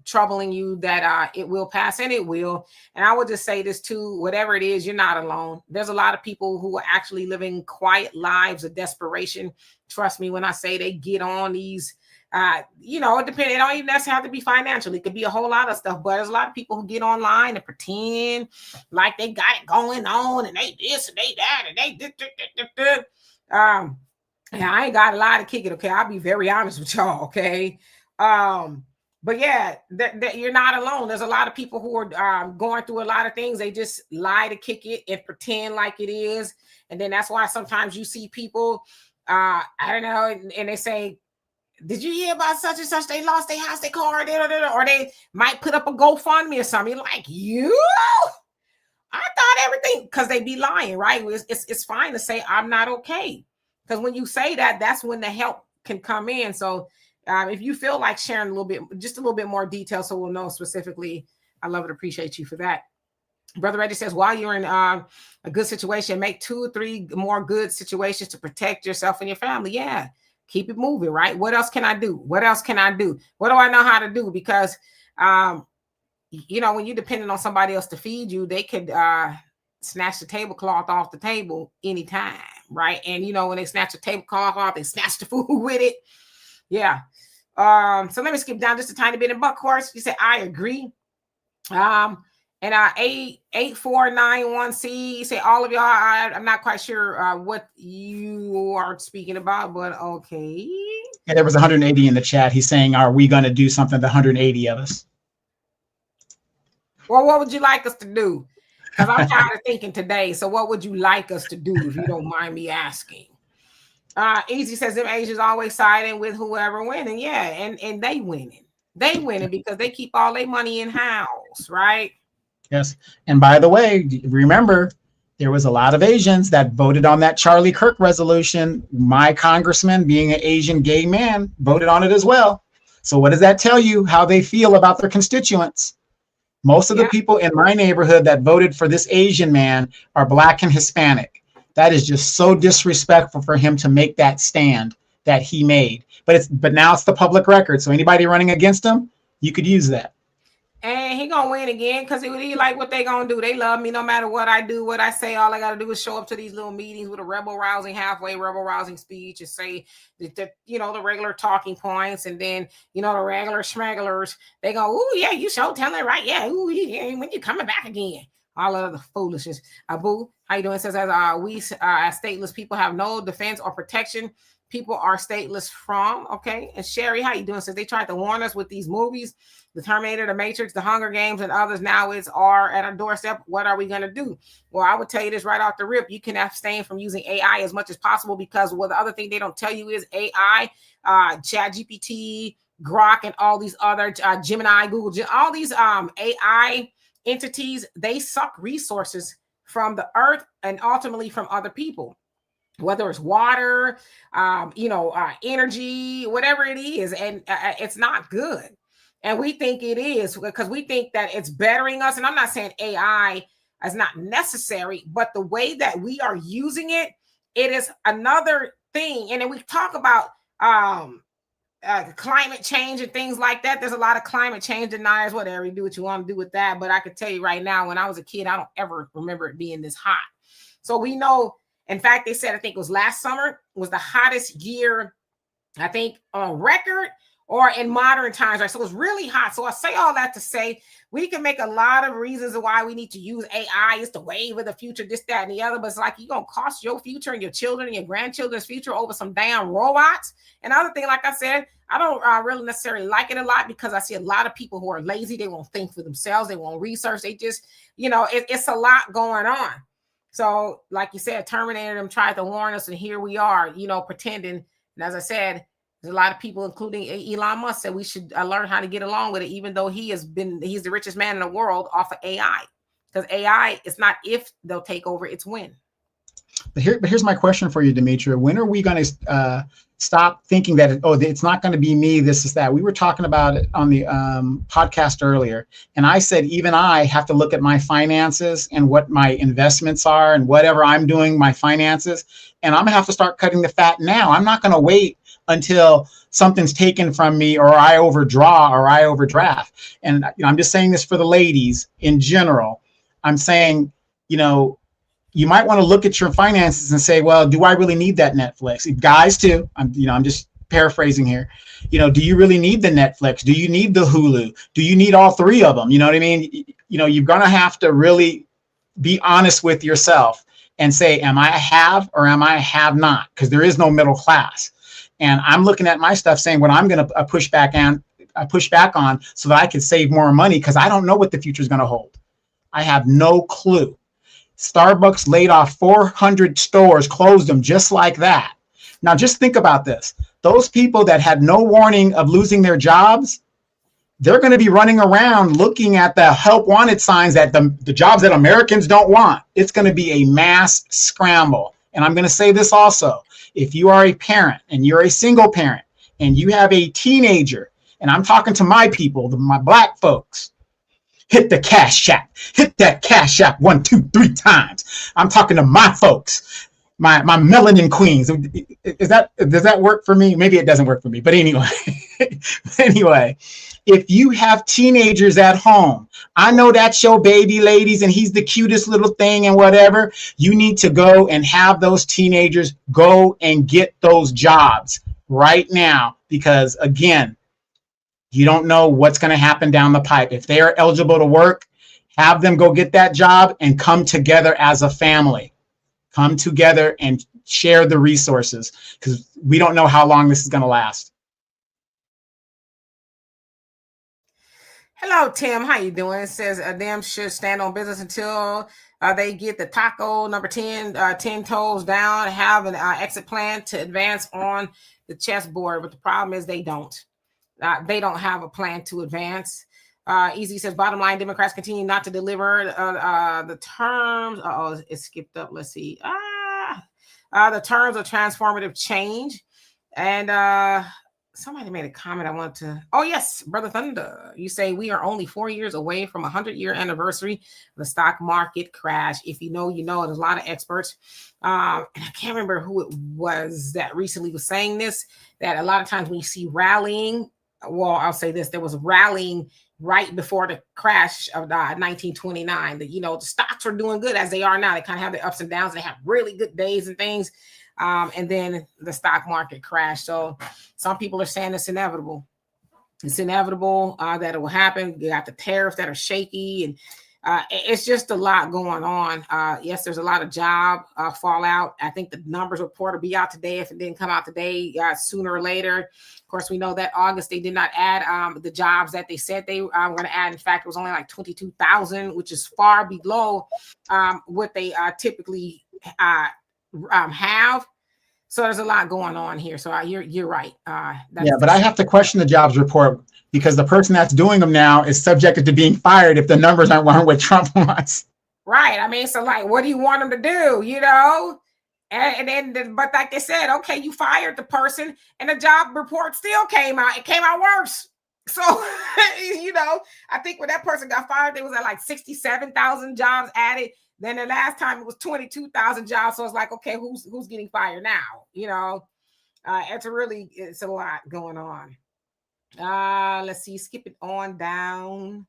troubling you, that it will pass, and it will. And I would just say this too, whatever it is, you're not alone. There's a lot of people who are actually living quiet lives of desperation. Trust me when I say they get on these, it depends. It don't even necessarily have to be financial. It could be a whole lot of stuff, but there's a lot of people who get online and pretend like they got it going on, and they this and they that, and they this. And I ain't got a lot to kick it. Okay. I'll be very honest with y'all. Okay. But yeah, that you're not alone. There's a lot of people who are going through a lot of things. They just lie to kick it and pretend like it is. And then that's why sometimes you see people, I don't know, and they say, did you hear about such and such? They lost their house, their car, or they might put up a GoFundMe or something. You're like, I thought everything, because they be lying, right? It's fine to say, I'm not okay. Because when you say that, that's when the help can come in. So if you feel like sharing just a little bit more detail, so we'll know specifically, I love and appreciate you for that. Brother Reggie says, while you're in a good situation, make 2 or 3 more good situations to protect yourself and your family. Yeah. Keep it moving, right? What else can I do? What else can I do? What do I know how to do? Because, when you're depending on somebody else to feed you, they could snatch the tablecloth off the table anytime, right? And, when they snatch the tablecloth off, they snatch the food with it. Yeah. So let me skip down just a tiny bit. And Buckhorst, you said, I agree. And 8491C, you say all of y'all, I'm not quite sure what you are speaking about, but okay. Yeah, there was 180 in the chat. He's saying, are we going to do something, the 180 of us? Well, what would you like us to do? Because I'm tired of thinking today. So what would you like us to do, if you don't mind me asking? Easy says, them Asians always siding with whoever winning. Yeah, and they winning. They winning because they keep all their money in house, right? Yes. And by the way, remember, there was a lot of Asians that voted on that Charlie Kirk resolution. My congressman, being an Asian gay man, voted on it as well. So what does that tell you? How they feel about their constituents? Most of the people in my neighborhood that voted for this Asian man are Black and Hispanic. That is just so disrespectful for him to make that stand that he made. But now it's the public record. So anybody running against him, you could use that. And he gonna win again, because he like what they gonna do. They love me no matter what I do, what I say. All I gotta do is show up to these little meetings with a halfway rebel rousing speech, and say the regular talking points, and then the regular schmegglers, they go, ooh yeah, you show telling right, yeah, ooh yeah, when you coming back again. All of the foolishness. Abu, how you doing? It says, we as stateless people have no defense or protection. People are stateless from. Okay. And Sherry, how you doing? Says they tried to warn us with these movies, the Terminator, the Matrix, the Hunger Games, and others. Now are at our doorstep. What are we going to do? Well, I would tell you this right off the rip. You can abstain from using AI as much as possible, because the other thing they don't tell you is AI, ChatGPT, Grok, and all these other Gemini, Google, all these AI entities, they suck resources from the earth and ultimately from other people. Whether it's water, energy, whatever it is, and it's not good. And we think it is, because we think that it's bettering us. And I'm not saying AI is not necessary, but the way that we are using it, it is another thing. And then we talk about climate change and things like that. There's a lot of climate change deniers, whatever. You do what you want to do with that. But I could tell you right now, when I was a kid, I don't ever remember it being this hot. So we know. In fact, they said, I think it was last summer, was the hottest year, I think, on record or in modern times, right? So it was really hot. So I say all that to say, we can make a lot of reasons why we need to use AI. It's the wave of the future, this, that, and the other. But it's like, you're going to cost your future and your children and your grandchildren's future over some damn robots. And other thing, like I said, I don't really necessarily like it a lot, because I see a lot of people who are lazy. They won't think for themselves. They won't research. They just, it's a lot going on. So, like you said, Terminator them tried to warn us, and here we are, pretending. And as I said, there's a lot of people, including Elon Musk, said we should learn how to get along with it, even though he's the richest man in the world off of AI. Because AI, it's not if they'll take over, it's when. But here's my question for you, Demetria. When are we going to stop thinking that, it's not going to be me, this is that? We were talking about it on the podcast earlier. And I said, even I have to look at my finances and what my investments are and whatever I'm doing, my finances. And I'm going to have to start cutting the fat now. I'm not going to wait until something's taken from me or I overdraw or I overdraft. And I'm just saying this for the ladies in general. I'm saying, you might want to look at your finances and say, well, do I really need that Netflix? Guys too. I'm just paraphrasing here. Do you really need the Netflix? Do you need the Hulu? Do you need all three of them? You know what I mean? You're going to have to really be honest with yourself and say, am I a have or am I a have not? Because there is no middle class. And I'm looking at my stuff saying what I'm going to push back on so that I can save more money, because I don't know what the future is going to hold. I have no clue. Starbucks laid off 400 stores, closed them just like that. Now, just think about this. Those people that had no warning of losing their jobs, they're going to be running around looking at the help wanted signs that the jobs that Americans don't want. It's going to be a mass scramble. And I'm going to say this also. If you are a parent and you're a single parent and you have a teenager, and I'm talking to my people, my Black folks, hit the Cash App. Hit that Cash App 1, 2, 3 times. I'm talking to my folks, my melanin queens. Does that work for me? Maybe it doesn't work for me. But anyway, if you have teenagers at home, I know that's your baby, ladies, and he's the cutest little thing and whatever. You need to go and have those teenagers go and get those jobs right now, because again, you don't know what's going to happen down the pipe. If they are eligible to work, have them go get that job and come together as a family. Come together and share the resources, because we don't know how long this is going to last. Hello, Tim. How you doing? It says them should stand on business until they get the taco number 10, 10 toes down, have an exit plan to advance on the chessboard. But the problem is they don't. They don't have a plan to advance. Easy says, bottom line, Democrats continue not to deliver the terms. It skipped up. Let's see. The terms of transformative change. And somebody made a comment I wanted to. Oh, yes, Brother Thunder. You say we are only 4 years away from a 100-year anniversary of the stock market crash. If you know, you know. There's a lot of experts. And I can't remember who it was that recently was saying this, that a lot of times when you see rallying, well, I'll say this, there was rallying right before the crash of 1929. The stocks are doing good as they are now. They kind of have the ups and downs. They have really good days and things. And then the stock market crashed. So some people are saying it's inevitable. It's inevitable that it will happen. You got the tariffs that are shaky, and it's just a lot going on. Yes, there's a lot of job fallout. I think the numbers report will be out today. If it didn't come out today, sooner or later. Of course, we know that August they did not add the jobs that they said they were going to add. In fact, it was only like 22,000, which is far below what they typically have. So there's a lot going on here. So you're right. But I have to question the jobs report, because the person that's doing them now is subjected to being fired if the numbers aren't what Trump wants. Right. I mean, so like, what do you want them to do? And then, but like they said, okay, you fired the person, and the job report still came out. It came out worse. So, I think when that person got fired, there was at like 67,000 jobs added. Then the last time it was 22,000 jobs. So it's like, okay, who's getting fired now? It's a lot going on. Let's see, skip it on down.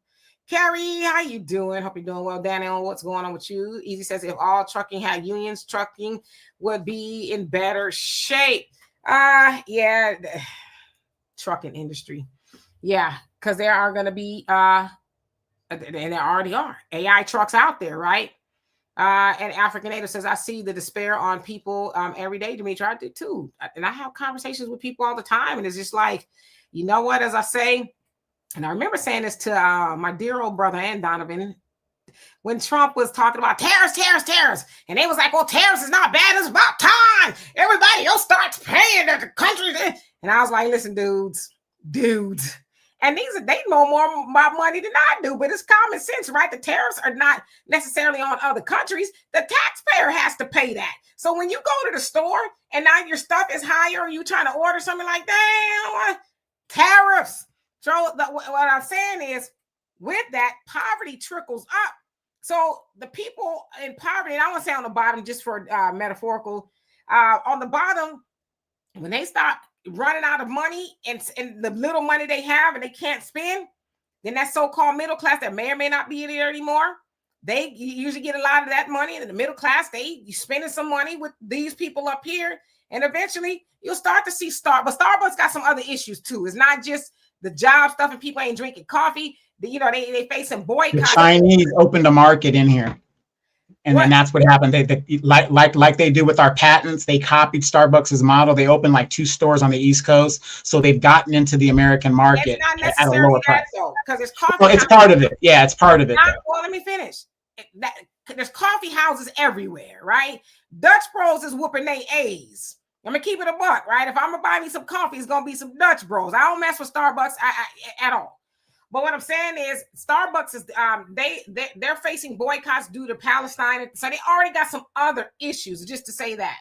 Carrie, how you doing? Hope you're doing well. Daniel, what's going on with you? Easy says, if all trucking had unions, trucking would be in better shape. Trucking industry. Yeah, because there are going to be, and there already are, AI trucks out there, right? And African Native says, I see the despair on people every day, Demetri. I do too. And I have conversations with people all the time. And it's just like, you know what, as I say, and I remember saying this to my dear old brother and Donovan, when Trump was talking about tariffs, and they was like, well, tariffs is not bad. It's about time. Everybody else starts paying the country. And I was like, listen, dudes. And they know more about money than I do, but it's common sense, right? The tariffs are not necessarily on other countries. The taxpayer has to pay that. So when you go to the store and now your stuff is higher, or you trying to order something like that, tariffs. So what I'm saying is, with that, poverty trickles up. So the people in poverty, and I want to say on the bottom, just for metaphorical, on the bottom, when they start running out of money and the little money they have and they can't spend, then that so-called middle class that may or may not be there anymore, they usually get a lot of that money. And in the middle class, you spending some money with these people up here, and eventually you'll start to see Starbucks. But Starbucks got some other issues too. It's not just the job stuff and people ain't drinking coffee. They facing boycotts. The Chinese opened a market in here, and then that's what happened. They like they do with our patents. They copied Starbucks' model. They opened like 2 stores on the East Coast, so they've gotten into the American market at a lower price. Because it's coffee. Well, it's part of it. Yeah, it's part of it. Well, let me finish. There's coffee houses everywhere, right? Dutch Bros is whooping their A's. I'm gonna keep it a buck, right? If I'm gonna buy me some coffee, it's gonna be some Dutch Bros. I don't mess with Starbucks at all. But what I'm saying is, Starbucks is they're facing boycotts due to Palestine, so they already got some other issues. Just to say that,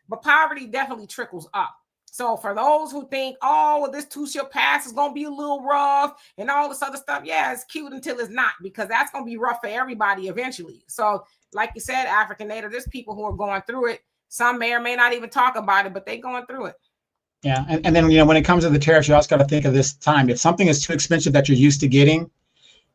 but poverty definitely trickles up. So for those who think, oh, well, this too shall pass, is gonna be a little rough, and all this other stuff, yeah, it's cute until it's not, because that's gonna be rough for everybody eventually. So, like you said, African Native, there's people who are going through it. Some may or may not even talk about it, but they're going through it. Yeah, and then when it comes to the tariffs, you also got to think of this time. If something is too expensive that you're used to getting,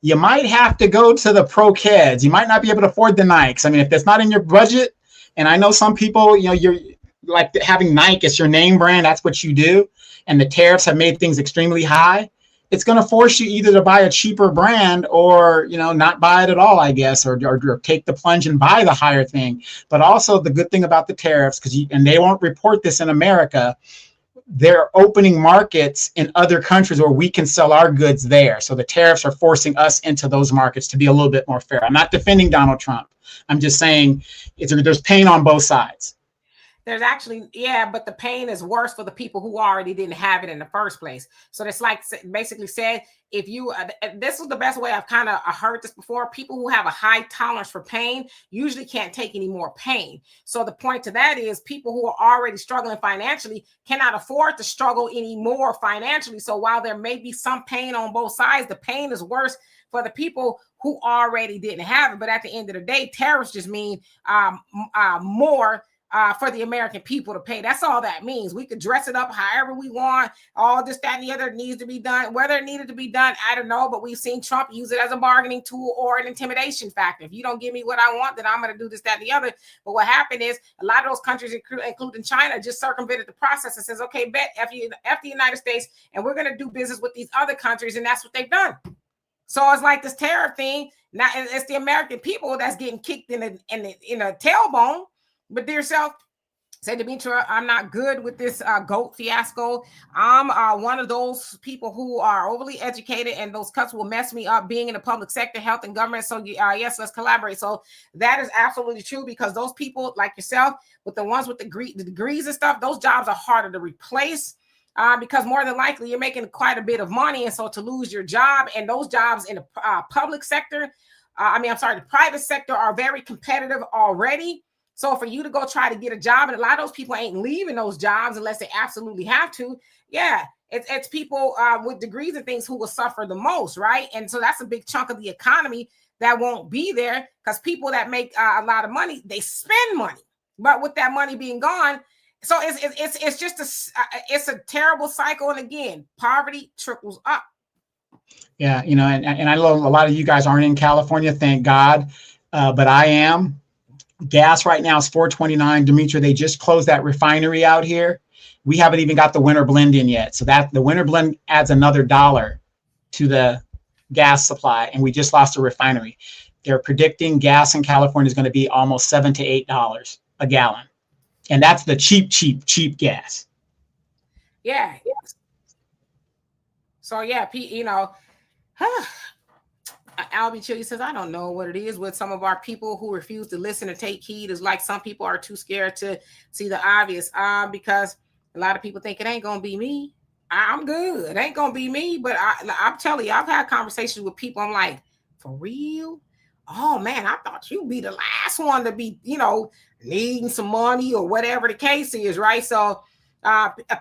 you might have to go to the pro kids. You might not be able to afford the Nikes. I mean, if that's not in your budget, and I know some people, you're like having Nike, it's your name brand, that's what you do, and the tariffs have made things extremely high. It's going to force you either to buy a cheaper brand or, not buy it at all, I guess, or take the plunge and buy the higher thing. But also the good thing about the tariffs, and they won't report this in America, they're opening markets in other countries where we can sell our goods there. So the tariffs are forcing us into those markets to be a little bit more fair. I'm not defending Donald Trump. I'm just saying there's pain on both sides. There's actually, but the pain is worse for the people who already didn't have it in the first place. So it's like basically said, if you, this is the best way I've kind of heard this before. People who have a high tolerance for pain usually can't take any more pain. So the point to that is people who are already struggling financially cannot afford to struggle anymore financially. So while there may be some pain on both sides, the pain is worse for the people who already didn't have it. But at the end of the day, tariffs just mean more for the American people to pay. That's all that means. We could dress it up however we want. All this, that, and the other needs to be done. Whether it needed to be done, I don't know. But we've seen Trump use it as a bargaining tool or an intimidation factor. If you don't give me what I want, then I'm going to do this, that, and the other. But what happened is a lot of those countries, including China, just circumvented the process and says, okay, bet F the United States, and we're going to do business with these other countries. And that's what they've done. So it's like this tariff thing. Now it's the American people that's getting kicked in a tailbone. But dear self, say Demetra, I'm not good with this GOAT fiasco. I'm one of those people who are overly educated, and those cuts will mess me up being in the public sector, health and government. So yes, let's collaborate. So that is absolutely true, because those people like yourself, with the ones with the degrees and stuff, those jobs are harder to replace. Because more than likely you're making quite a bit of money, and so to lose your job, and those jobs in the public sector, the private sector are very competitive already. So for you to go try to get a job, and a lot of those people ain't leaving those jobs unless they absolutely have to. Yeah, it's people with degrees and things who will suffer the most, right? And so that's a big chunk of the economy that won't be there, because people that make a lot of money, they spend money. But with that money being gone, so it's just it's a terrible cycle. And again, poverty trickles up. Yeah, and I know a lot of you guys aren't in California, thank God, but I am. Gas right now is $4.29. Demetra, they just closed that refinery out here. We haven't even got the winter blend in yet. So that the winter blend adds another $1 to the gas supply, and we just lost a refinery. They're predicting gas in California is going to be almost $7 to $8 a gallon. And that's the cheap gas. Yeah. So yeah, Albie Chili says, I don't know what it is with some of our people who refuse to listen or take heed. It's like some people are too scared to see the obvious. Because a lot of people think it ain't gonna be me. I'm good. It ain't gonna be me. But I'm telling you, I've had conversations with people. I'm like, for real? Oh man, I thought you'd be the last one to be, needing some money or whatever the case is, right? So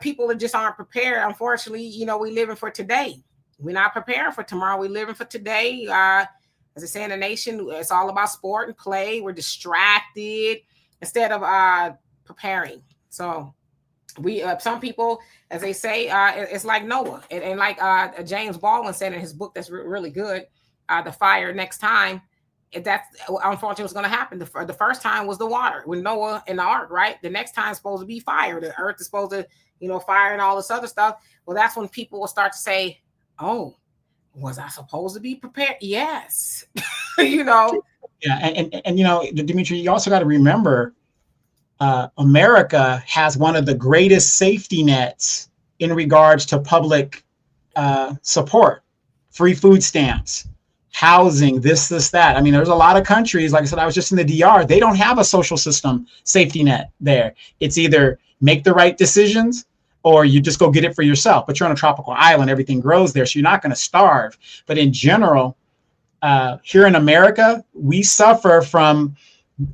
people just aren't prepared. Unfortunately, we living for today. We're not preparing for tomorrow. We're living for today. As I say in the nation, it's all about sport and play. We're distracted instead of preparing. So we some people, as they say, it's like Noah, and like James Baldwin said in his book that's really good, The Fire Next Time. That's unfortunately what's going to happen. The first time was the water with Noah in the ark, right? The next time is supposed to be fire. The earth is supposed to, fire and all this other stuff. Well, that's when people will start to say, oh, was I supposed to be prepared? Yes. Yeah. And Dimitri, you also got to remember, America has one of the greatest safety nets in regards to public support, free food stamps, housing, this, that. I mean, there's a lot of countries, like I said, I was just in the DR, they don't have a social system safety net there. It's either make the right decisions or you just go get it for yourself. But you're on a tropical island, everything grows there, so you're not going to starve. But in general, here in America, we suffer from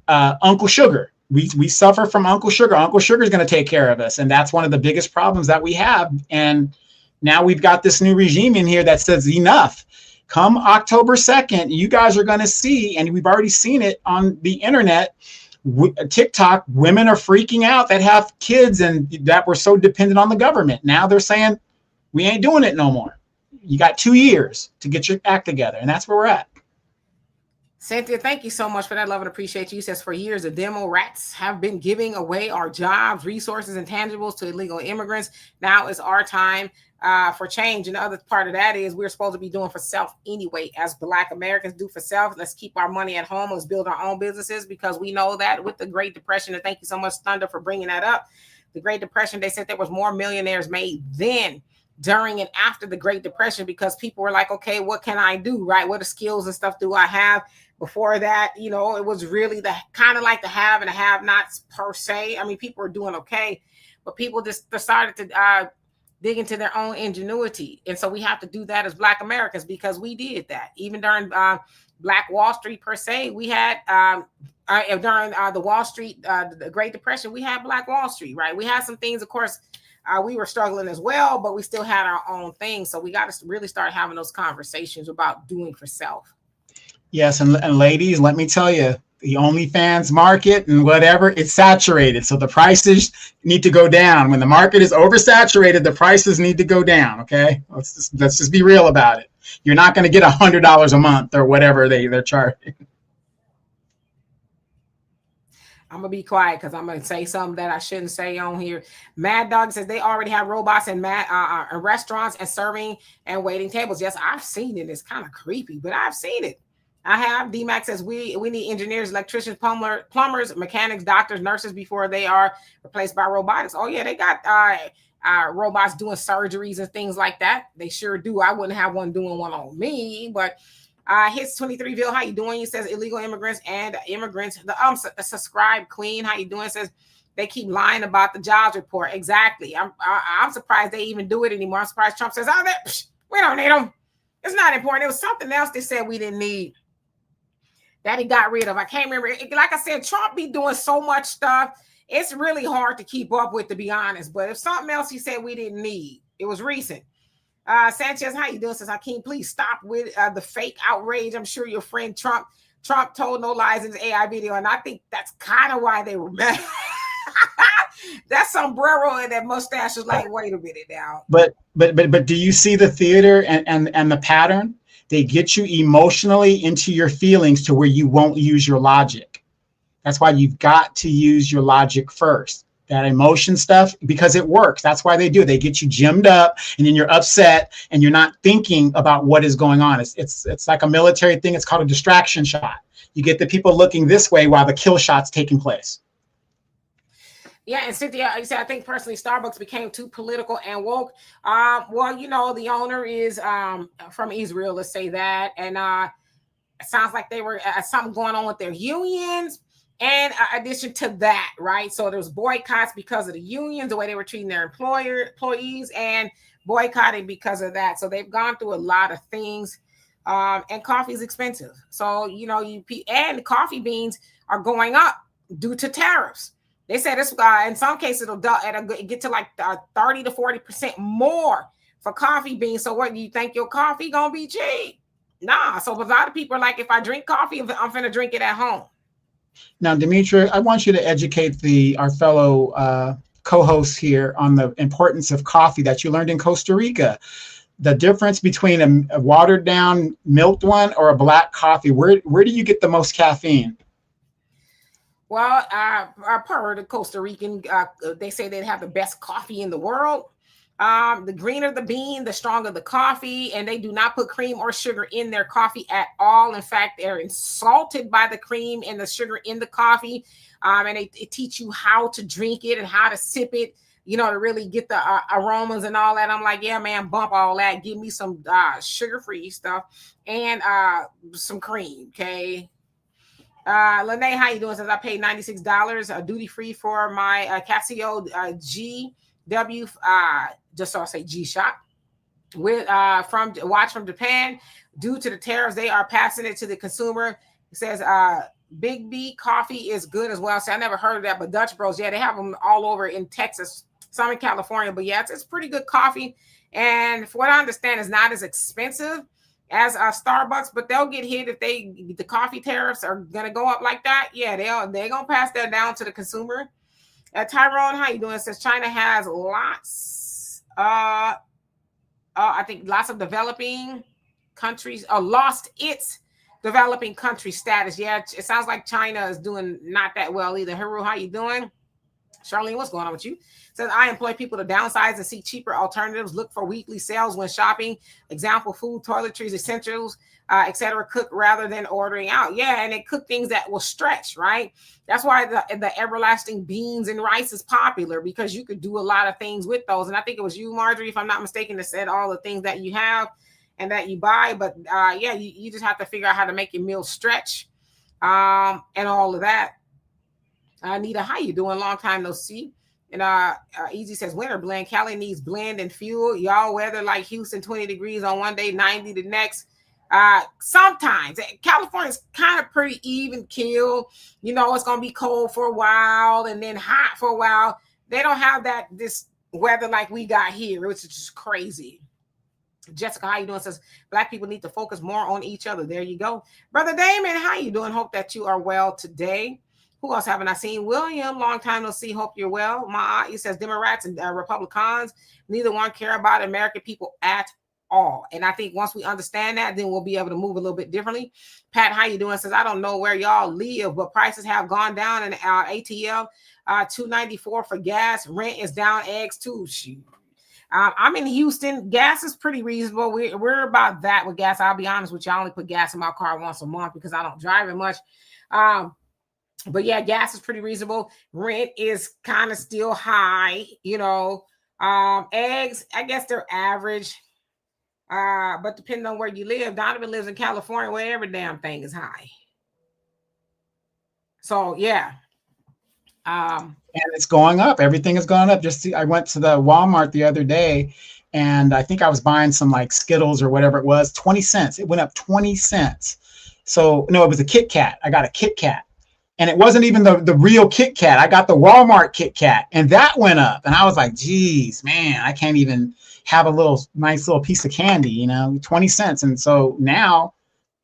Uncle Sugar. We suffer from Uncle Sugar. Uncle Sugar is going to take care of us. And that's one of the biggest problems that we have. And now we've got this new regime in here that says enough. Come October 2nd, you guys are going to see, and we've already seen it on the internet, TikTok, women are freaking out that have kids and that were so dependent on the government. Now they're saying, we ain't doing it no more. You got 2 years to get your act together. And that's where we're at. Cynthia, thank you so much for that. Love and appreciate you. Says for years, the demo rats have been giving away our jobs, resources, and tangibles to illegal immigrants. Now is our time for change. And the other part of that is we're supposed to be doing for self anyway, as Black Americans do for self. Let's keep our money at home. Let's build our own businesses, because we know that with the Great Depression, and thank you so much, Thunder, for bringing that up. The Great Depression, they said there was more millionaires made then, during and after the Great Depression, because people were like, okay, what can I do, right? What skills and stuff do I have? Before that, it was really the kind of like the have and the have-nots per se. I mean, people were doing okay, but people just decided to dig into their own ingenuity. And so we have to do that as Black Americans, because we did that. Even during Black Wall Street per se, we had, during the Wall Street, the Great Depression, we had Black Wall Street, right? We had some things, of course, we were struggling as well, but we still had our own thing. So we got to really start having those conversations about doing for self. Yes, and ladies, let me tell you, the OnlyFans market and whatever, it's saturated. So the prices need to go down. When the market is oversaturated, the prices need to go down. Okay, let's just be real about it. You're not going to get $100 a month or whatever they're charging. I'm gonna be quiet because I'm gonna say something that I shouldn't say on here. Mad Dog says they already have robots in restaurants and serving and waiting tables. Yes, I've seen it. It's kind of creepy, but I've seen it. I have. DMAX says we need engineers, electricians, plumbers, mechanics, doctors, nurses before they are replaced by robotics. Oh yeah, they got robots doing surgeries and things like that. They sure do. I wouldn't have one doing one on me, but hits 23ville, how you doing? He says illegal immigrants and immigrants. The subscribe clean, how you doing? Says they keep lying about the jobs report. Exactly. I'm surprised they even do it anymore. I'm surprised Trump says, we don't need them. It's not important. It was something else they said we didn't need that he got rid of. I can't remember. Like I said, Trump be doing so much stuff. It's really hard to keep up with, to be honest. But if something else he said we didn't need, it was recent. Sanchez, how you doing? Says Hakeem, please stop with the fake outrage. I'm sure your friend Trump told no lies in his AI video, and I think that's kind of why they were mad. That sombrero and that mustache was like, wait a minute now. But do you see the theater and the pattern? They get you emotionally into your feelings to where you won't use your logic. That's why you've got to use your logic first. That emotion stuff, because it works. That's why they do it. They get you gemmed up, and then you're upset, and you're not thinking about what is going on. It's like a military thing. It's called a distraction shot. You get the people looking this way while the kill shot's taking place. Yeah, and Cynthia, you said, I think personally Starbucks became too political and woke. Well, the owner is from Israel, let's say that. And It sounds like they were something going on with their unions. And addition to that, right? So there was boycotts because of the unions, the way they were treating their employees, and boycotting because of that. So they've gone through a lot of things. And coffee is expensive. So, and coffee beans are going up due to tariffs. They said this, in some cases, it'll get to like 30 to 40% more for coffee beans. So what, do you think your coffee going to be cheap? Nah. So a lot of people are like, if I drink coffee, I'm going to drink it at home. Now, Demetra, I want you to educate our fellow co-hosts here on the importance of coffee that you learned in Costa Rica. The difference between a watered down milked one or a black coffee. Where do you get the most caffeine? Well, per the Costa Rican, they say they'd have the best coffee in the world. The greener the bean, the stronger the coffee, and they do not put cream or sugar in their coffee at all. In fact, they're insulted by the cream and the sugar in the coffee. And they teach you how to drink it and how to sip it, to really get the aromas and all that. I'm like, yeah, man, bump all that. Give me some sugar-free stuff and some cream, okay? Lene, how you doing? Says I paid $96 duty-free for my Casio GW, just so I say G-Shock, with from Japan. Due to the tariffs, they are passing it to the consumer. It says Big B coffee is good as well. So I never heard of that, but Dutch Bros, yeah, they have them all over in Texas, some in California, but yeah, it's pretty good coffee. And for what I understand, it's not as expensive as Starbucks, but they'll get hit if the coffee tariffs are gonna go up like that. Yeah, they're gonna pass that down to the consumer. Tyrone, how you doing? It says China has lots. I think lots of developing countries lost its developing country status. Yeah, it sounds like China is doing not that well either. Haru, how you doing? Charlene, what's going on with you? Says I employ people to downsize and seek cheaper alternatives. Look for weekly sales when shopping. Example: food, toiletries, essentials, etc. Cook rather than ordering out. Yeah, and they cook things that will stretch. Right. That's why the everlasting beans and rice is popular, because you could do a lot of things with those. And I think it was you, Marjorie, if I'm not mistaken, that said all the things that you have and that you buy. But yeah, you just have to figure out how to make your meal stretch, and all of that. Anita, how you doing? Long time no see. And Easy says winter blend. Cali needs blend and fuel. Y'all weather like Houston, 20 degrees on one day, 90 the next. Sometimes California's kind of pretty even keel. It's gonna be cold for a while and then hot for a while. They don't have this weather like we got here, which is just crazy. Jessica, how you doing? Says Black people need to focus more on each other. There you go. Brother Damon, how you doing? Hope that you are well today. Who else haven't I seen? William, long time no see. Hope you're well. He says Democrats and Republicans, neither one care about American people at all. And I think once we understand that, then we'll be able to move a little bit differently. Pat, how you doing? Says I don't know where y'all live, but prices have gone down in ATL. $2.94 for gas. Rent is down. Eggs too. Shoot. I'm in Houston. Gas is pretty reasonable. We're about that with gas. I'll be honest with you. I only put gas in my car once a month because I don't drive it much. But yeah, gas is pretty reasonable. Rent is kind of still high, Eggs, I guess they're average. But depending on where you live, Donovan lives in California, where every damn thing is high. So yeah. And it's going up. Everything is going up. I went to the Walmart the other day, and I think I was buying some like Skittles or whatever it was, 20 cents. It went up 20 cents. So no, it was a Kit Kat. I got a Kit Kat. And it wasn't even the real Kit Kat. I got the Walmart Kit Kat, and that went up. And I was like, geez, man, I can't even have a nice little piece of candy, 20 cents. And so now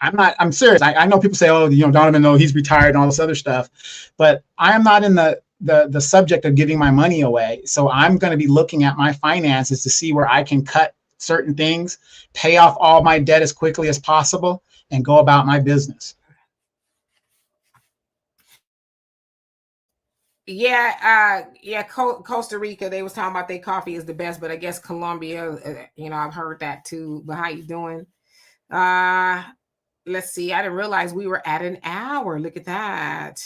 I'm serious. I know people say, oh, Donovan, no, he's retired and all this other stuff, but I am not in the subject of giving my money away. So I'm going to be looking at my finances to see where I can cut certain things, pay off all my debt as quickly as possible, and go about my business. Yeah, Costa Rica, they was talking about their coffee is the best, but I guess Colombia, I've heard that too. But how you doing? Let's see. I didn't realize we were at an hour. Look at that.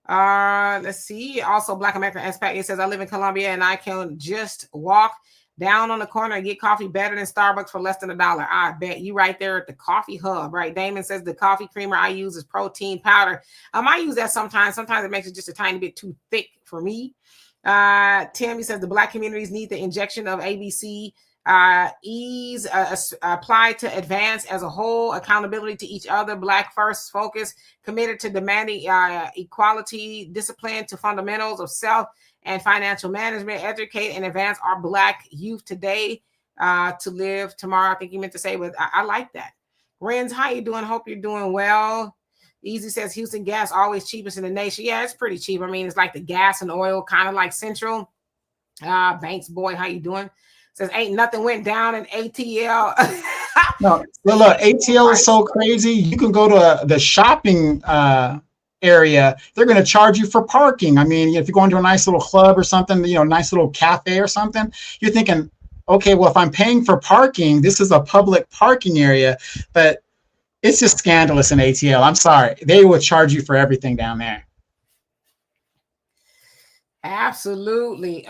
Let's see. Also, Black American Expat, it says I live in Colombia and I can just walk down on the corner and get coffee better than Starbucks for less than $1. I bet you right there at the coffee hub, right? Damon says the coffee creamer I use is protein powder. I use that sometimes. Sometimes it makes it just a tiny bit too thick for me. Tim, he says the Black communities need the injection of ABC. Ease applied to advance as a whole, accountability to each other, Black first focus, committed to demanding equality, discipline to fundamentals of self and financial management, educate and advance our Black youth today to live tomorrow. I think you meant to say, but I like that. Renz, how you doing? Hope you're doing well. Easy says Houston gas always cheapest in the nation. Yeah, it's pretty cheap. I mean, it's like the gas and oil, kind of like Central. Banks boy, how you doing? Says ain't nothing went down in ATL. No, look, ATL is so crazy. You can go to the shopping area. They're going to charge you for parking. I mean, if you go into a nice little club or something, nice little cafe or something, you're thinking, okay, well, if I'm paying for parking, this is a public parking area, but it's just scandalous in ATL. I'm sorry. They will charge you for everything down there. Absolutely.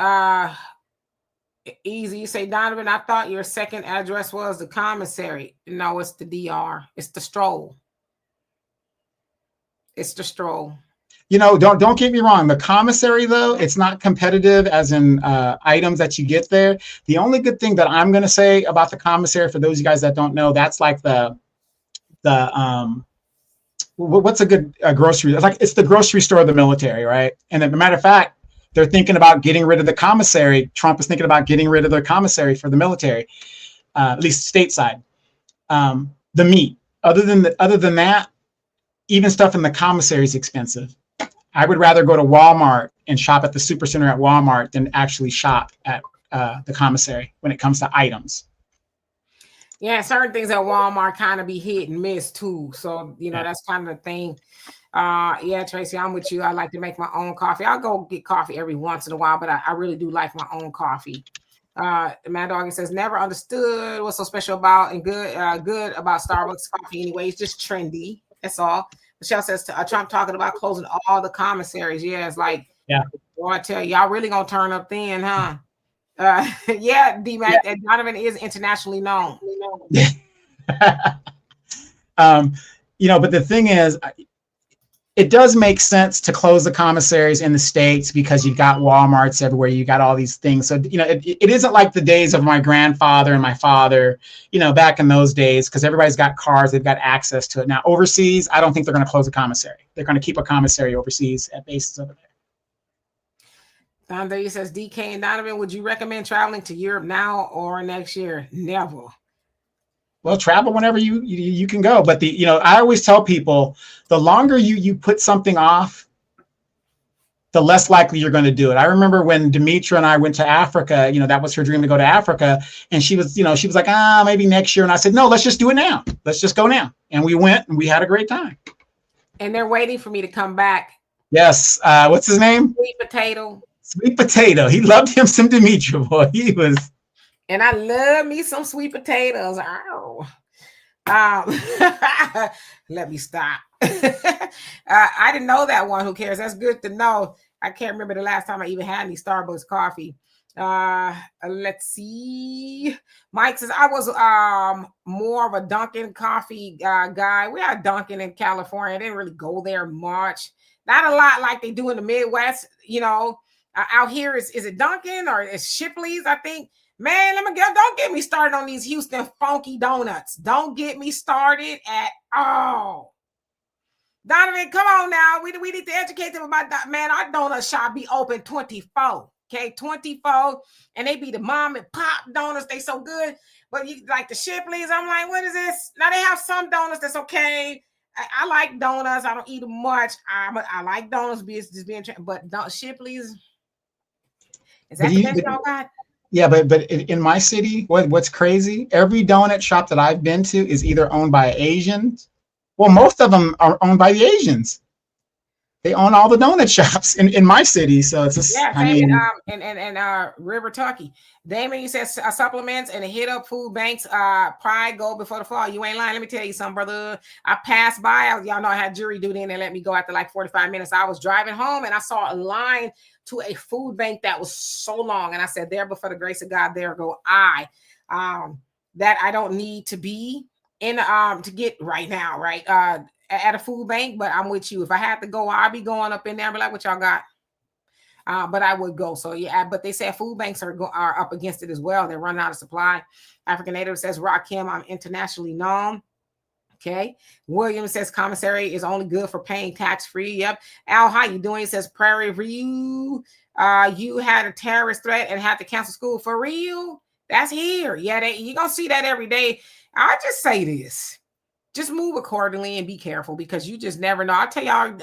Easy. You say, Donovan, I thought your second address was the commissary. No, it's the DR. It's the stroll. It's the stroll. Don't get me wrong. The commissary, though, it's not competitive as in items that you get there. The only good thing that I'm going to say about the commissary, for those of you guys that don't know, that's like what's a good grocery? It's the grocery store of the military, right? And as a matter of fact, they're thinking about getting rid of the commissary. Trump is thinking about getting rid of the commissary for the military, at least stateside. The meat, other than that, even stuff in the commissary is expensive. I would rather go to Walmart and shop at the supercenter at Walmart than actually shop at the commissary when it comes to items. Yeah, certain things at Walmart kind of be hit and miss too. So, that's kind of the thing. Yeah, Tracy, I'm with you. I like to make my own coffee. I'll go get coffee every once in a while, but I really do like my own coffee. Mad Dog says, never understood what's so special about and good about Starbucks coffee anyway. It's just trendy. That's all. Michelle says, Trump talking about closing all the commissaries. Yeah, it's like, boy, I tell you, y'all really gonna turn up then, huh? Yeah, D-Mac, yeah. Donovan is internationally known. But the thing is, it does make sense to close the commissaries in the States because you've got Walmarts everywhere. You got all these things. So, it isn't like the days of my grandfather and my father, back in those days, because everybody's got cars. They've got access to it. Now, overseas, I don't think they're going to close a commissary. They're going to keep a commissary overseas at bases over there. Don says, DK and Donovan, would you recommend traveling to Europe now or next year? Never. Well, travel whenever you can go. But I always tell people, the longer you put something off, the less likely you're going to do it. I remember when Demetra and I went to Africa, that was her dream to go to Africa. And she was like, maybe next year. And I said, no, let's just do it now. Let's just go now. And we went and we had a great time. And they're waiting for me to come back. Yes. What's his name? Sweet Potato. Sweet Potato. He loved him some Demetra, boy. He was. And I love me some sweet potatoes. Oh. Let me stop. I didn't know that one. Who cares? That's good to know. I can't remember the last time I even had any Starbucks coffee. Let's see. Mike says I was more of a Dunkin' coffee guy. We had Dunkin' in California. I didn't really go there much. Not a lot like they do in the Midwest. Out here is it Dunkin' or it's Shipley's? I think. Man, don't get me started on these Houston funky donuts. Don't get me started at all. Donovan, come on now. We need to educate them about that. Man, our donut shop be open 24. Okay, 24. And they be the mom and pop donuts. They so good. But you like the Shipley's, I'm like, what is this? Now they have some donuts that's okay. I like donuts. I don't eat them much. I like donuts but Shipley's. Is that the best y'all got? Yeah, but in my city, what's crazy? Every donut shop that I've been to is either owned by Asians. Well, most of them are owned by the Asians. They own all the donut shops in my city. So it's just, Yeah, I same mean, in River Tucky. Damon, you said supplements and hit up food banks. Pride go before the fall. You ain't lying. Let me tell you something, brother. I passed by. Y'all know I had jury duty and they let me go after like 45 minutes. I was driving home and I saw a line to a food bank that was so long. And I said, there, but for the grace of God, there go I. That I don't need to be in to get right now, right? At a food bank, but I'm with you. If I had to go, I'll be going up in there and be like, what y'all got? But I would go. So yeah, but they said food banks are up against it as well. They're running out of supply. African Native says, Rakim, I'm internationally known. Okay. William says commissary is only good for paying tax-free. Yep. Al, how you doing? He says Prairie View. You had a terrorist threat and had to cancel school for real. That's here. Yeah, you're gonna see that every day. I just say this. Just move accordingly and be careful because you just never know. I'll tell y'all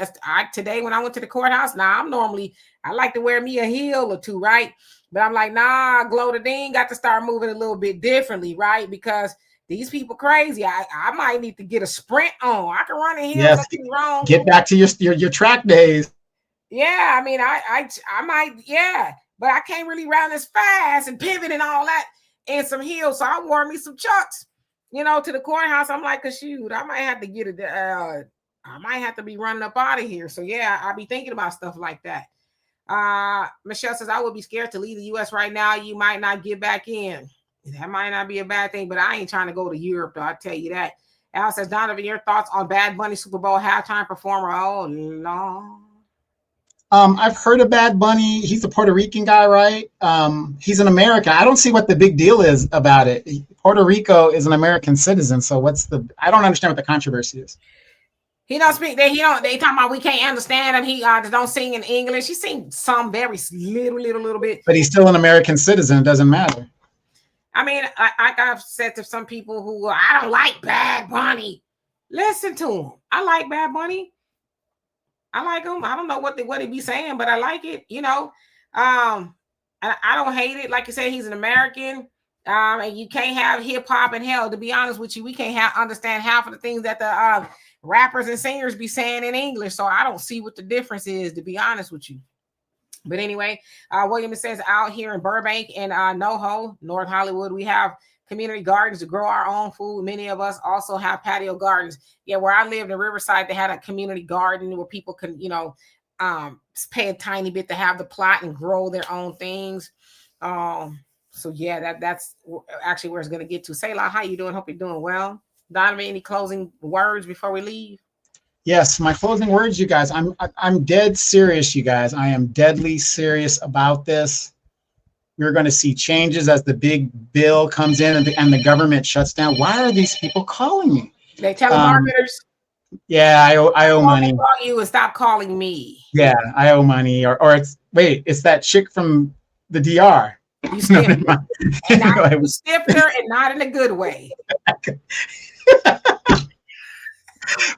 today when I went to the courthouse, I like to wear me a heel or two, right? But I'm like, nah, Glow the Dean got to start moving a little bit differently, right? Because these people crazy. I might need to get a sprint on. I can run in heels, yes, nothing wrong. get back to your track days. Yeah, I mean, I might, yeah, but I can't really run as fast and pivot and all that in some heels. So I wore me some Chucks. To the courthouse. I'm like, shoot, I might have to get it. I might have to be running up out of here. So yeah, I'll be thinking about stuff like that. Michelle says, I would be scared to leave the U.S. right now. You might not get back in. That might not be a bad thing, but I ain't trying to go to Europe, though. I'll tell you that. Al says, Donovan, your thoughts on Bad Bunny Super Bowl halftime performer? Oh, no. I've heard of Bad Bunny. He's a Puerto Rican guy, right? He's an American. I don't see what the big deal is about it. Puerto Rico is an American citizen. So I don't understand what the controversy is. He don't speak. They talking about we can't understand him. He don't sing in English. He sings some very little bit. But he's still an American citizen. It doesn't matter. I mean, I've said to some people who I don't like Bad Bunny. Listen to him. I like Bad Bunny. I like him. I don't know what he be saying, but I like it. I don't hate it. Like you said, he's an American. And you can't have hip hop and hell. To be honest with you, we can't understand half of the things that the rappers and singers be saying in English. So I don't see what the difference is, to be honest with you. But anyway, William says out here in Burbank and NoHo, North Hollywood, we have community gardens to grow our own food. Many of us also have patio gardens. Yeah, where I lived in Riverside, they had a community garden where people can, pay a tiny bit to have the plot and grow their own things. So yeah, that's actually where it's going to get to. Selah, how you doing? Hope you're doing well. Donovan, any closing words before we leave? Yes, my closing words, you guys. I'm dead serious, you guys. I am deadly serious about this. We're going to see changes as the big bill comes in and the government shuts down. Why are these people calling me? They telemarketers. Yeah, I owe money. Call you and stop calling me. Yeah, I owe money. Or it's that chick from the DR. You stiffed her. You stiffed her and not in a good way.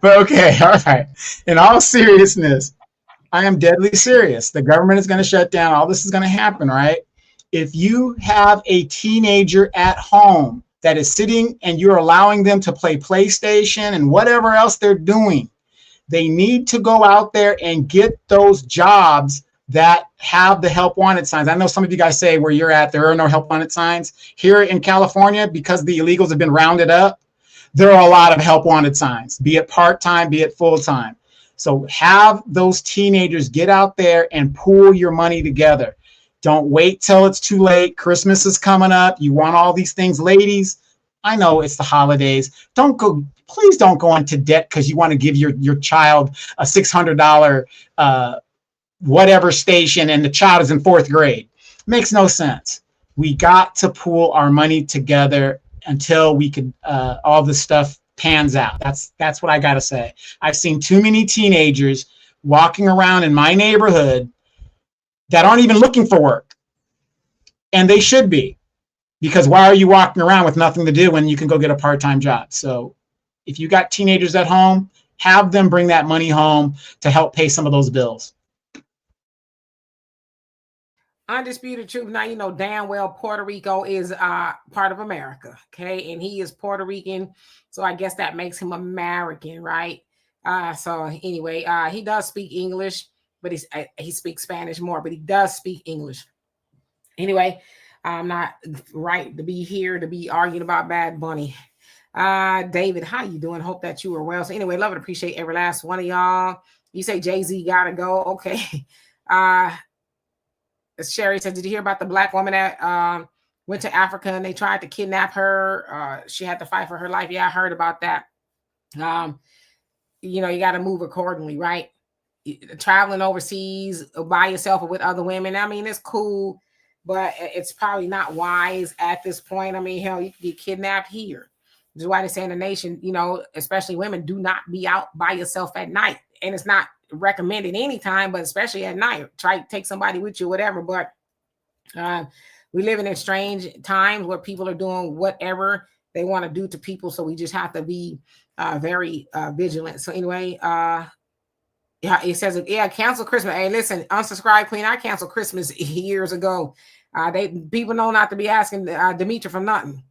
But okay, all right. In all seriousness, I am deadly serious. The government is going to shut down. All this is going to happen, right? If you have a teenager at home that is sitting and you're allowing them to play PlayStation and whatever else they're doing, they need to go out there and get those jobs that have the help wanted signs. I know some of you guys say where you're at, there are no help wanted signs. Here in California, because the illegals have been rounded up, there are a lot of help wanted signs, be it part-time, be it full-time. So have those teenagers get out there and pool your money together. Don't wait till it's too late. Christmas is coming up. You want all these things. Ladies, I know it's the holidays. Please don't go into debt because you want to give your child a $600 whatever station and the child is in 4th grade. Makes no sense. We got to pool our money together until we could all this stuff pans out. That's what I got to say. I've seen too many teenagers walking around in my neighborhood that aren't even looking for work. And they should be, because why are you walking around with nothing to do when you can go get a part-time job? So if you got teenagers at home, have them bring that money home to help pay some of those bills. Undisputed truth. Now, you know damn well Puerto Rico is part of America, okay? And he is Puerto Rican, so I guess that makes him American, right? So anyway, he does speak English, but he speaks Spanish more, but he does speak English. Anyway, I'm not right to be here to be arguing about Bad Bunny. David, how you doing? Hope that you are well. So anyway, love and appreciate every last one of y'all. You say Jay-Z gotta go. Okay. Sherry said, did you hear about the black woman that went to Africa and they tried to kidnap her? She had to fight for her life. Yeah, I heard about that. You know, you got to move accordingly, right? Traveling overseas by yourself or with other women. I mean, it's cool, but it's probably not wise at this point. I mean, hell, you could get kidnapped here. This is why they say in the nation, you know, especially women, do not be out by yourself at night. And it's not recommended anytime, but especially at night. Try to take somebody with you, whatever. But we live in strange times where people are doing whatever they want to do to people. So we just have to be very vigilant. So anyway, yeah, it says, yeah, cancel Christmas. Hey, listen, unsubscribe queen. I canceled Christmas years ago. People know not to be asking Demetra for nothing.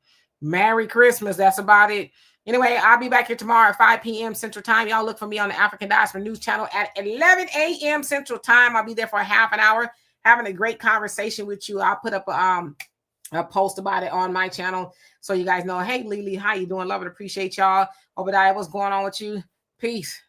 Merry Christmas. That's about it. Anyway, I'll be back here tomorrow at 5 p.m. Central Time. Y'all look for me on the African Diaspora News Channel at 11 a.m. Central Time. I'll be there for a half an hour, having a great conversation with you. I'll put up a post about it on my channel so you guys know. Hey, Lily, how you doing? Love and appreciate y'all. Obadiah, what's going on with you? Peace.